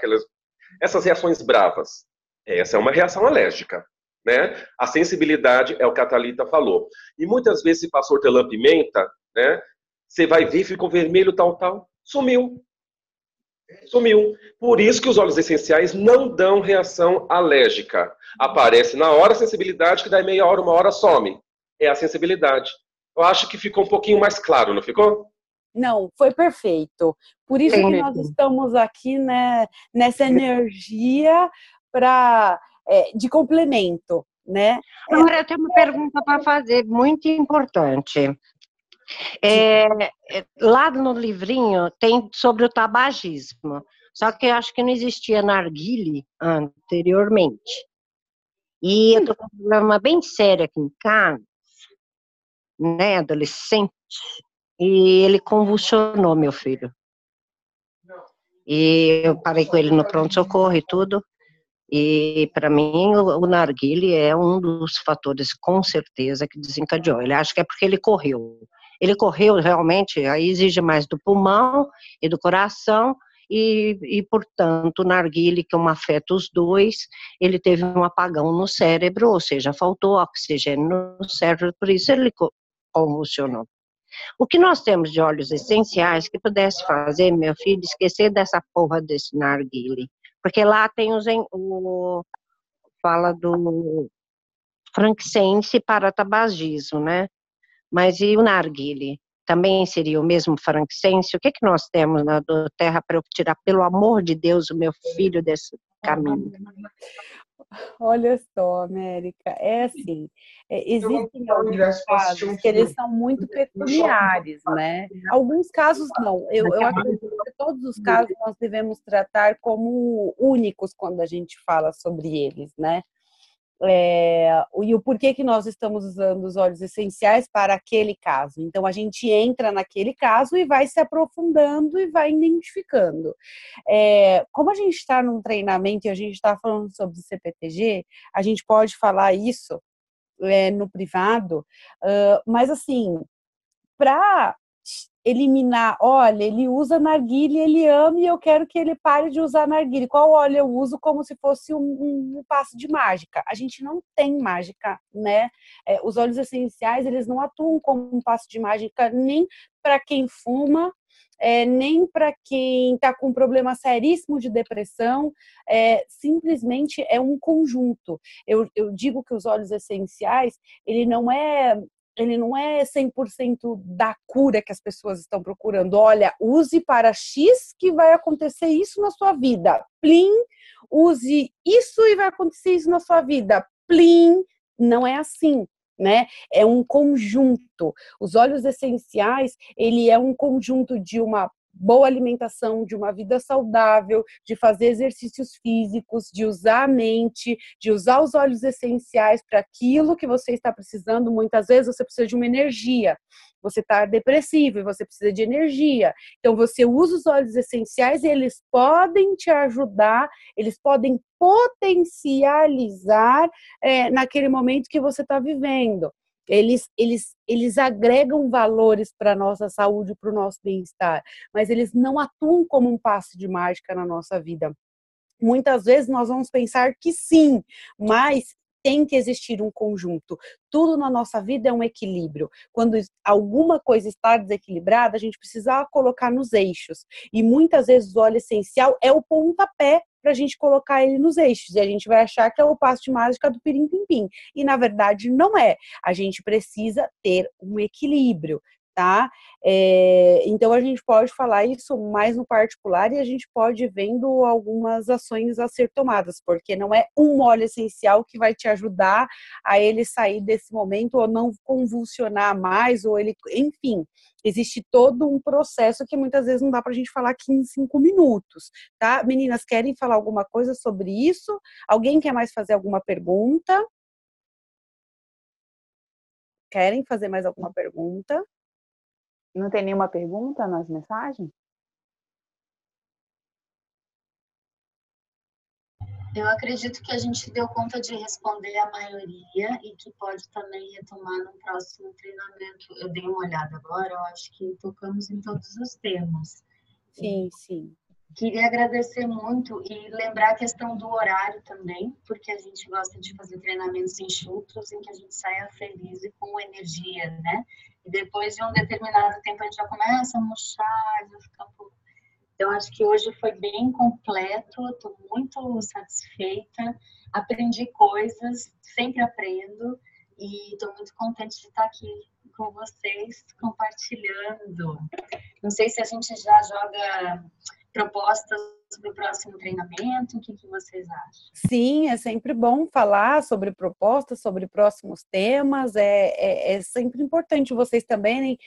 essas reações bravas. Essa é uma reação alérgica, né? A sensibilidade é o que a Thalita falou. E muitas vezes se passa hortelã-pimenta, né? Você vai ver, ficou vermelho, tal, sumiu. Sumiu. Por isso que os óleos essenciais não dão reação alérgica. Aparece na hora a sensibilidade, que daí meia hora, uma hora some. É a sensibilidade. Eu acho que ficou um pouquinho mais claro, não ficou? Não, foi perfeito. Por isso que nós estamos aqui, né, nessa energia de complemento, né? Agora eu tenho uma pergunta para fazer, muito importante. Lá no livrinho tem sobre o tabagismo, só que eu acho que não existia narguile anteriormente. E eu tô com um problema bem sério aqui em casa, né, adolescente, e ele convulsionou meu filho. E eu parei com ele no pronto-socorro e tudo, e para mim o narguile é um dos fatores, com certeza, que desencadeou. Ele acha que é porque ele correu. Ele correu realmente, aí exige mais do pulmão e do coração, e portanto, o narguile, que afeta os dois, ele teve um apagão no cérebro, ou seja, faltou oxigênio no cérebro, por isso ele convulsionou. O que nós temos de óleos essenciais que pudesse fazer, meu filho, esquecer dessa porra desse narguile? Porque lá tem fala do frankincense para tabagismo, né? Mas e o narguile? Também seria o mesmo frankincense? O que nós temos na terra para eu tirar, pelo amor de Deus, o meu filho desse caminho? Olha só, América, é assim, existem alguns casos que eles são muito peculiares, né? Alguns casos não. Eu acredito que todos os casos nós devemos tratar como únicos quando a gente fala sobre eles, né? E o porquê que nós estamos usando os óleos essenciais para aquele caso. Então, a gente entra naquele caso e vai se aprofundando e vai identificando. Como a gente está num treinamento e a gente está falando sobre CPTG, a gente pode falar isso no privado, mas assim, para eliminar, olha, ele usa narguilé, ele ama e eu quero que ele pare de usar narguilé. Qual óleo eu uso como se fosse um passe de mágica? A gente não tem mágica, né? Os óleos essenciais, eles não atuam como um passe de mágica nem para quem fuma, nem para quem está com um problema seríssimo de depressão, simplesmente é um conjunto. Eu digo que os óleos essenciais, ele não é 100% da cura que as pessoas estão procurando. Olha, use para X que vai acontecer isso na sua vida. Plim, use isso e vai acontecer isso na sua vida. Plim, não é assim, né? É um conjunto. Os óleos essenciais, ele é um conjunto de uma boa alimentação, de uma vida saudável, de fazer exercícios físicos, de usar a mente, de usar os óleos essenciais para aquilo que você está precisando. Muitas vezes você precisa de uma energia, você está depressivo e você precisa de energia. Então você usa os óleos essenciais e eles podem te ajudar, eles podem potencializar naquele momento que você está vivendo. Eles agregam valores para a nossa saúde, para o nosso bem-estar, mas eles não atuam como um passe de mágica na nossa vida. Muitas vezes nós vamos pensar que sim, mas tem que existir um conjunto. Tudo na nossa vida é um equilíbrio. Quando alguma coisa está desequilibrada, a gente precisa colocar nos eixos. E muitas vezes o óleo essencial é o pontapé para a gente colocar ele nos eixos. E a gente vai achar que é o passo de mágica do pirim-pim-pim. E na verdade não é. A gente precisa ter um equilíbrio, tá? Então a gente pode falar isso mais no particular e a gente pode ir vendo algumas ações a ser tomadas, porque não é um óleo essencial que vai te ajudar a ele sair desse momento ou não convulsionar mais, ou ele, enfim, existe todo um processo que muitas vezes não dá pra gente falar aqui em 5 minutos, tá? Meninas, querem falar alguma coisa sobre isso? Alguém quer mais fazer alguma pergunta? Querem fazer mais alguma pergunta? Não tem nenhuma pergunta nas mensagens? Eu acredito que a gente deu conta de responder a maioria e que pode também retomar no próximo treinamento. Eu dei uma olhada agora, eu acho que tocamos em todos os temas. Sim, sim. Queria agradecer muito e lembrar a questão do horário também, porque a gente gosta de fazer treinamentos enxutos em que a gente saia feliz e com energia, né? E depois de um determinado tempo a gente já começa a murchar, já fica um pouco... Então, acho que hoje foi bem completo, estou muito satisfeita, aprendi coisas, sempre aprendo, e estou muito contente de estar aqui com vocês, compartilhando. Não sei se a gente já joga propostas para o próximo treinamento, o que vocês acham? Sim, é sempre bom falar sobre propostas, sobre próximos temas, é sempre importante. Vocês também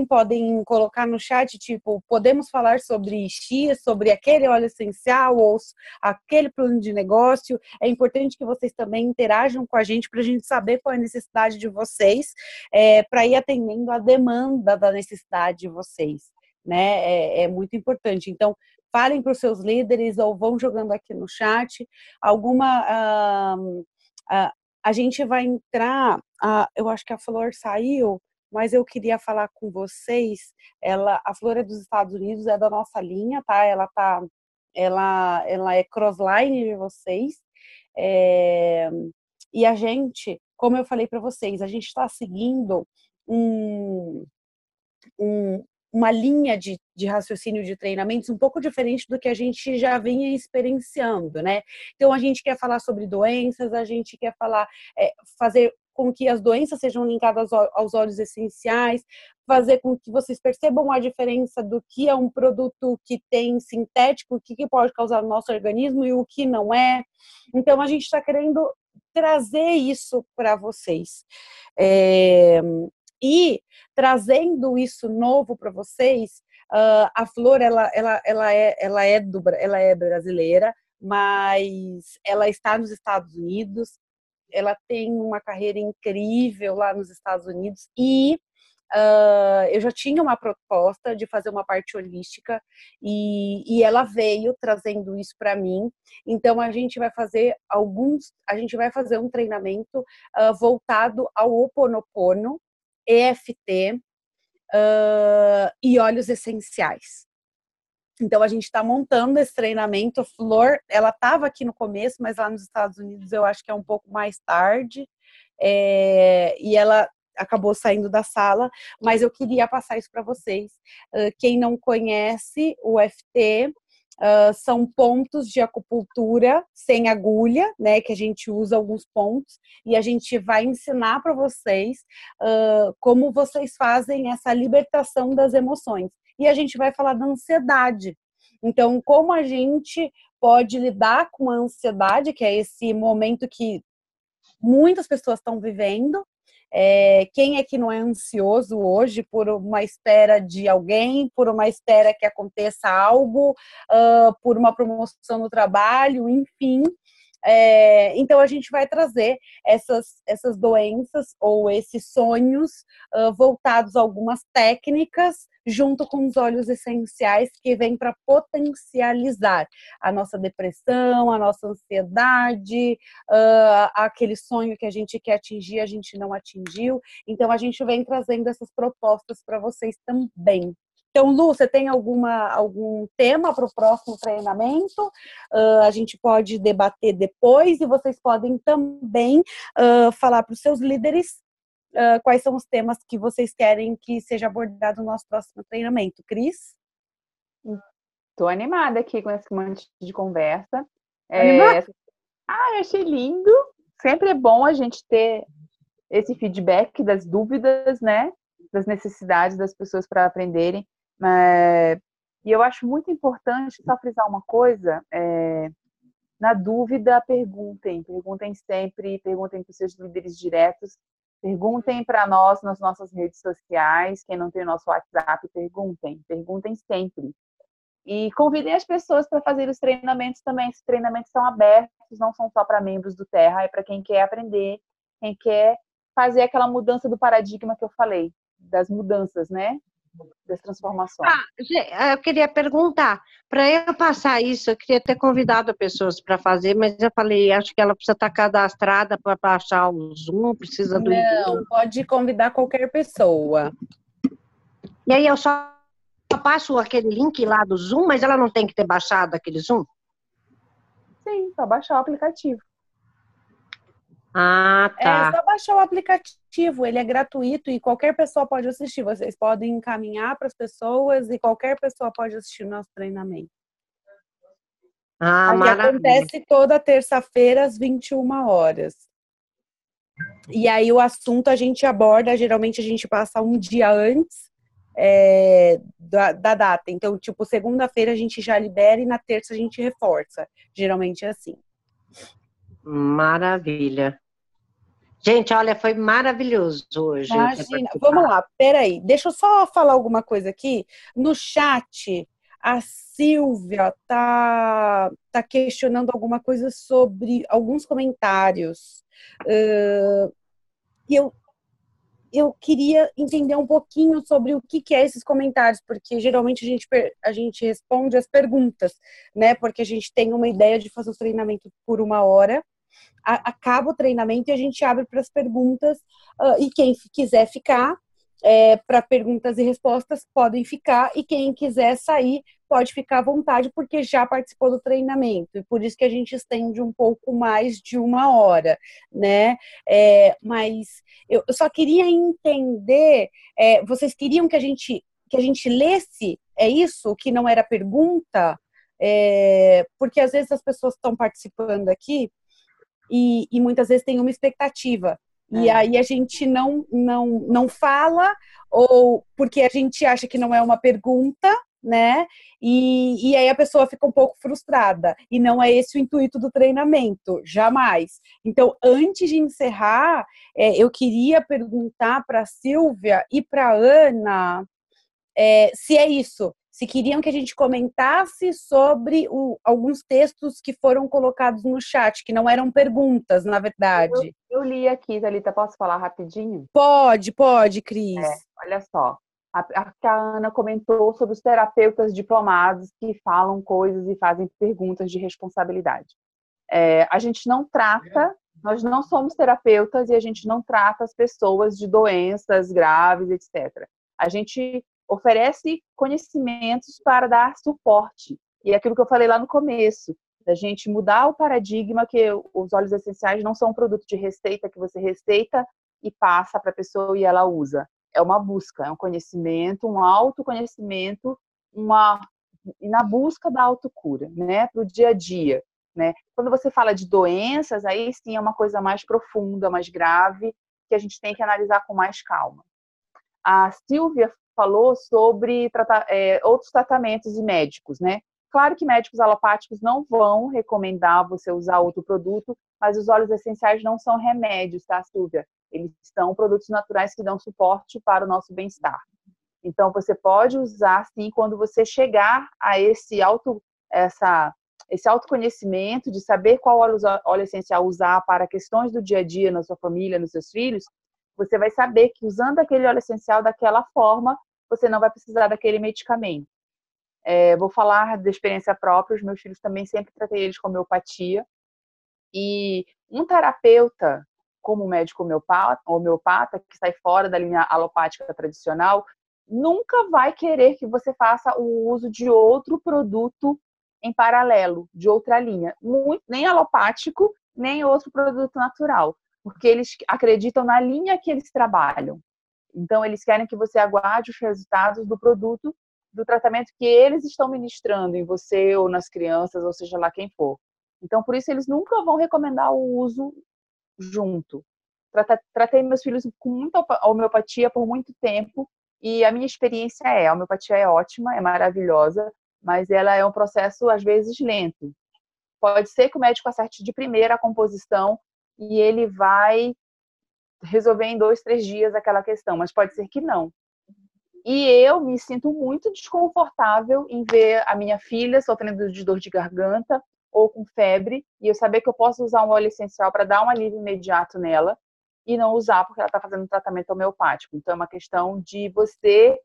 podem colocar no chat, tipo, podemos falar sobre X, sobre aquele óleo essencial ou aquele plano de negócio. É importante que vocês também interajam com a gente para a gente saber qual é a necessidade de vocês, para ir atendendo a demanda da necessidade de vocês, né? É muito importante. Então, falem para os seus líderes ou vão jogando aqui no chat. A gente vai entrar, eu acho que a Flor saiu, mas eu queria falar com vocês. A Flor é dos Estados Unidos, é da nossa linha, tá? Ela é crossline de vocês. E a gente, como eu falei para vocês, a gente está seguindo uma linha de raciocínio de treinamentos um pouco diferente do que a gente já vinha experienciando, né? Então, a gente quer falar sobre doenças, a gente quer falar, fazer com que as doenças sejam linkadas aos óleos essenciais, fazer com que vocês percebam a diferença do que é um produto que tem sintético, o que pode causar no nosso organismo e o que não é. Então, a gente está querendo trazer isso para vocês. E trazendo isso novo para vocês, a Flor, ela é brasileira, mas ela está nos Estados Unidos, ela tem uma carreira incrível lá nos Estados Unidos e eu já tinha uma proposta de fazer uma parte holística e ela veio trazendo isso para mim. Então a gente vai fazer um treinamento voltado ao Ho Oponopono, EFT e óleos essenciais. Então, a gente está montando esse treinamento. A Flor, ela estava aqui no começo, mas lá nos Estados Unidos eu acho que é um pouco mais tarde. E ela acabou saindo da sala, mas eu queria passar isso para vocês. Quem não conhece o EFT, são pontos de acupuntura sem agulha, né, que a gente usa alguns pontos, e a gente vai ensinar para vocês como vocês fazem essa libertação das emoções. E a gente vai falar da ansiedade. Então, como a gente pode lidar com a ansiedade, que é esse momento que muitas pessoas estão vivendo. Quem é que não é ansioso hoje por uma espera de alguém, por uma espera que aconteça algo, por uma promoção no trabalho, enfim. Então a gente vai trazer essas doenças ou esses sonhos voltados a algumas técnicas junto com os óleos essenciais que vêm para potencializar a nossa depressão, a nossa ansiedade, aquele sonho que a gente quer atingir, a gente não atingiu. Então a gente vem trazendo essas propostas para vocês também. Então, Lu, você tem algum tema para o próximo treinamento? A gente pode debater depois e vocês podem também falar para os seus líderes quais são os temas que vocês querem que seja abordado no nosso próximo treinamento. Cris? Estou animada aqui com esse monte de conversa. Eu achei lindo. Sempre é bom a gente ter esse feedback das dúvidas, né? Das necessidades das pessoas para aprenderem. E eu acho muito importante só frisar uma coisa, na dúvida, perguntem sempre, perguntem para os seus líderes diretos, perguntem para nós nas nossas redes sociais, quem não tem o nosso WhatsApp, perguntem sempre. E convidem as pessoas para fazer os treinamentos também, esses treinamentos são abertos, não são só para membros do Terra, é para quem quer aprender, quem quer fazer aquela mudança do paradigma que eu falei, das mudanças, né? Das transformações. Eu queria perguntar, para eu passar isso, eu queria ter convidado pessoas para fazer, mas eu falei, acho que ela precisa estar cadastrada para baixar o Zoom, precisa do... Não, pode convidar qualquer pessoa. E aí eu só passo aquele link lá do Zoom, mas ela não tem que ter baixado aquele Zoom? Sim, só baixar o aplicativo. Ah, tá. É só baixar o aplicativo, ele é gratuito e qualquer pessoa pode assistir. Vocês podem encaminhar para as pessoas e qualquer pessoa pode assistir o nosso treinamento. Acontece toda terça-feira às 21 horas. E aí o assunto a gente aborda, geralmente a gente passa um dia antes da data. Então, tipo, segunda-feira a gente já libera e na terça a gente reforça. Geralmente é assim. Maravilha. Gente, olha, foi maravilhoso hoje. Imagina, vamos lá, peraí, deixa eu só falar alguma coisa aqui. No chat, a Silvia tá questionando alguma coisa sobre alguns comentários. E eu queria entender um pouquinho sobre o que é esses comentários, porque geralmente a gente responde as perguntas, né? Porque a gente tem uma ideia de fazer o treinamento por 1 hora, acaba o treinamento e a gente abre para as perguntas, e quem quiser ficar para perguntas e respostas podem ficar, e quem quiser sair pode ficar à vontade, porque já participou do treinamento, e por isso que a gente estende um pouco mais de 1 hora, né? Mas eu só queria entender, vocês queriam que a gente lesse, é isso? Que não era pergunta? Porque às vezes as pessoas estão participando aqui e muitas vezes tem uma expectativa. E aí a gente não fala, ou porque a gente acha que não é uma pergunta, né? E aí a pessoa fica um pouco frustrada. E não é esse o intuito do treinamento, jamais. Então, antes de encerrar, eu queria perguntar para a Silvia e para a Ana se é isso. Se queriam que a gente comentasse sobre alguns textos que foram colocados no chat, que não eram perguntas, na verdade. Eu li aqui, Thalita, posso falar rapidinho? Pode, Cris. Olha só. A Ana comentou sobre os terapeutas diplomados que falam coisas e fazem perguntas de responsabilidade. A gente não trata, nós não somos terapeutas e a gente não trata as pessoas de doenças graves, etc. A gente oferece conhecimentos para dar suporte. E é aquilo que eu falei lá no começo, da gente mudar o paradigma que os óleos essenciais não são um produto de receita que você receita e passa para a pessoa e ela usa. É uma busca, é um conhecimento, um autoconhecimento, e na busca da autocura, né, para o dia a dia, né? Quando você fala de doenças, aí sim é uma coisa mais profunda, mais grave, que a gente tem que analisar com mais calma. A Silvia falou sobre outros tratamentos e médicos, né? Claro que médicos alopáticos não vão recomendar você usar outro produto, mas os óleos essenciais não são remédios, tá, Silvia? Eles são produtos naturais que dão suporte para o nosso bem-estar. Então, você pode usar, sim, quando você chegar a esse autoconhecimento de saber qual óleo essencial usar para questões do dia a dia na sua família, nos seus filhos, você vai saber que usando aquele óleo essencial daquela forma, você não vai precisar daquele medicamento. Vou falar da experiência própria, os meus filhos também sempre tratei eles com homeopatia. E um terapeuta, como o médico homeopata, que sai fora da linha alopática tradicional, nunca vai querer que você faça o uso de outro produto em paralelo, de outra linha. Nem alopático, nem outro produto natural. Porque eles acreditam na linha que eles trabalham. Então, eles querem que você aguarde os resultados do produto, do tratamento que eles estão ministrando em você ou nas crianças, ou seja lá quem for. Então, por isso, eles nunca vão recomendar o uso junto. Tratei meus filhos com muita homeopatia por muito tempo e a minha experiência a homeopatia é ótima, é maravilhosa, mas ela é um processo, às vezes, lento. Pode ser que o médico acerte de primeira a composição e ele vai resolver em 2, 3 dias aquela questão, mas pode ser que não. E eu me sinto muito desconfortável em ver a minha filha sofrendo de dor de garganta ou com febre, e eu saber que eu posso usar um óleo essencial para dar um alívio imediato nela, e não usar porque ela está fazendo um tratamento homeopático. Então, é uma questão de você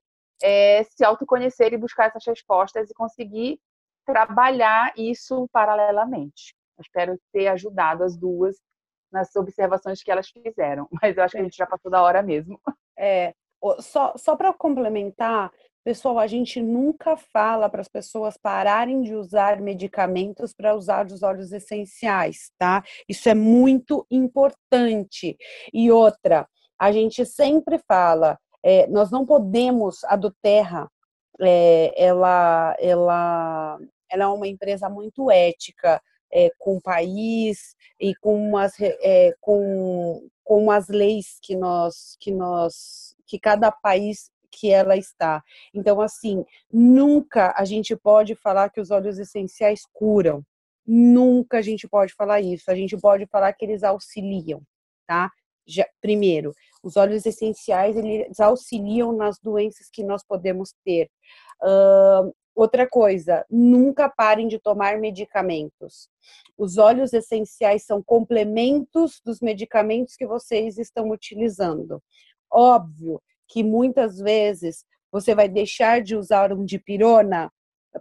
se autoconhecer e buscar essas respostas e conseguir trabalhar isso paralelamente. Eu espero ter ajudado as duas nas observações que elas fizeram, mas eu acho que a gente já passou da hora mesmo. Só para complementar, pessoal, a gente nunca fala para as pessoas pararem de usar medicamentos para usar os óleos essenciais, tá? Isso é muito importante. E outra, a gente sempre fala, nós não podemos, a doTERRA, ela é uma empresa muito ética, com o país e com as leis que cada país que ela está. Então, assim, nunca a gente pode falar que os óleos essenciais curam. Nunca a gente pode falar isso. A gente pode falar que eles auxiliam, tá? Primeiro, os óleos essenciais, eles auxiliam nas doenças que nós podemos ter. Outra coisa, nunca parem de tomar medicamentos. Os óleos essenciais são complementos dos medicamentos que vocês estão utilizando. Óbvio que muitas vezes você vai deixar de usar um dipirona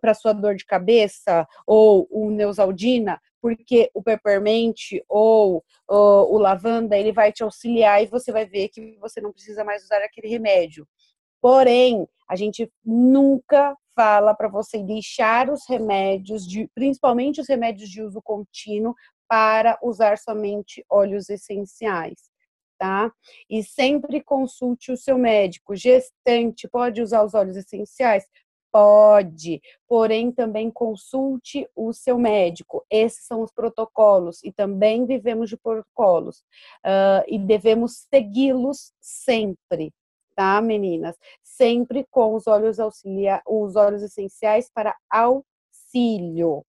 para sua dor de cabeça ou um Neosaldina, porque o peppermint ou o lavanda, ele vai te auxiliar e você vai ver que você não precisa mais usar aquele remédio. Porém, a gente nunca fala para você deixar os remédios, principalmente os remédios de uso contínuo, para usar somente óleos essenciais, tá? E sempre consulte o seu médico. Gestante, pode usar os óleos essenciais? Pode, porém também consulte o seu médico. Esses são os protocolos e também vivemos de protocolos e devemos segui-los sempre, tá, meninas? Sempre com os óleos os óleos essenciais para auxílio.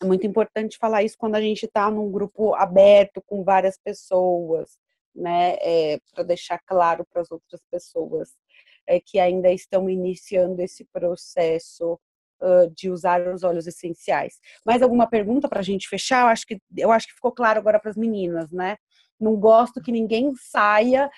É muito importante falar isso quando a gente está num grupo aberto com várias pessoas, né? Para deixar claro para as outras pessoas que ainda estão iniciando esse processo de usar os óleos essenciais. Mais alguma pergunta para a gente fechar? Eu acho que ficou claro agora para as meninas, né? Não gosto que ninguém saia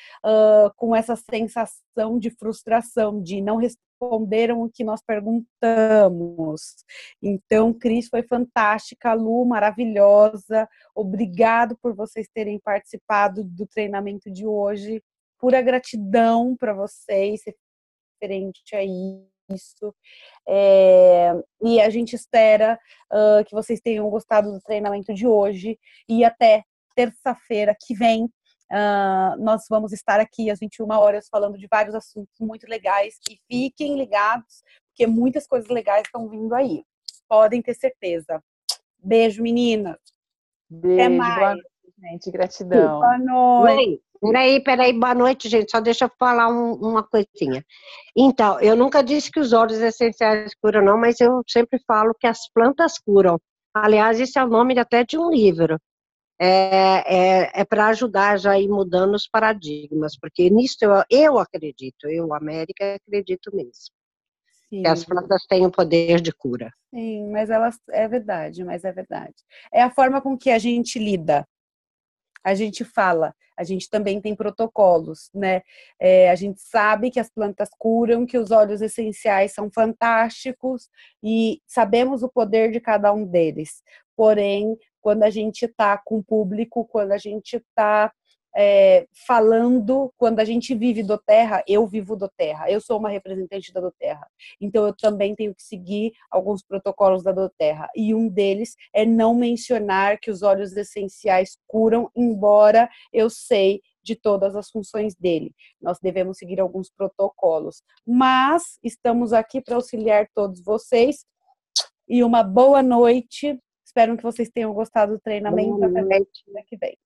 com essa sensação de frustração, de não responderam o que nós perguntamos. Então, Cris foi fantástica, Lu, maravilhosa. Obrigado por vocês terem participado do treinamento de hoje. Pura gratidão para vocês, referente a isso. E a gente espera que vocês tenham gostado do treinamento de hoje. E até terça-feira que vem, nós vamos estar aqui às 21 horas falando de vários assuntos muito legais. E fiquem ligados, porque muitas coisas legais estão vindo aí. Podem ter certeza. Beijo, meninas. Beijo, até mais. boa noite, gente. Gratidão. Boa noite. Peraí, boa noite, gente. Só deixa eu falar uma coisinha. Então, eu nunca disse que os óleos essenciais curam, não, mas eu sempre falo que as plantas curam. Aliás, esse é o nome até de um livro. É para ajudar já a ir mudando os paradigmas, porque nisso eu acredito, América, acredito mesmo. Sim. Que as plantas têm o poder de cura. Sim, mas é verdade. É a forma com que a gente lida. A gente fala, a gente também tem protocolos, né? A gente sabe que as plantas curam, que os óleos essenciais são fantásticos e sabemos o poder de cada um deles. Porém, quando a gente está com o público, quando a gente está falando, quando a gente vive do Terra, eu vivo do Terra, eu sou uma representante da do Terra, então eu também tenho que seguir alguns protocolos da do Terra, e um deles é não mencionar que os óleos essenciais curam, embora eu sei de todas as funções dele. Nós devemos seguir alguns protocolos, mas estamos aqui para auxiliar todos vocês, e uma boa noite. Espero que vocês tenham gostado do treinamento. Até semana que vem.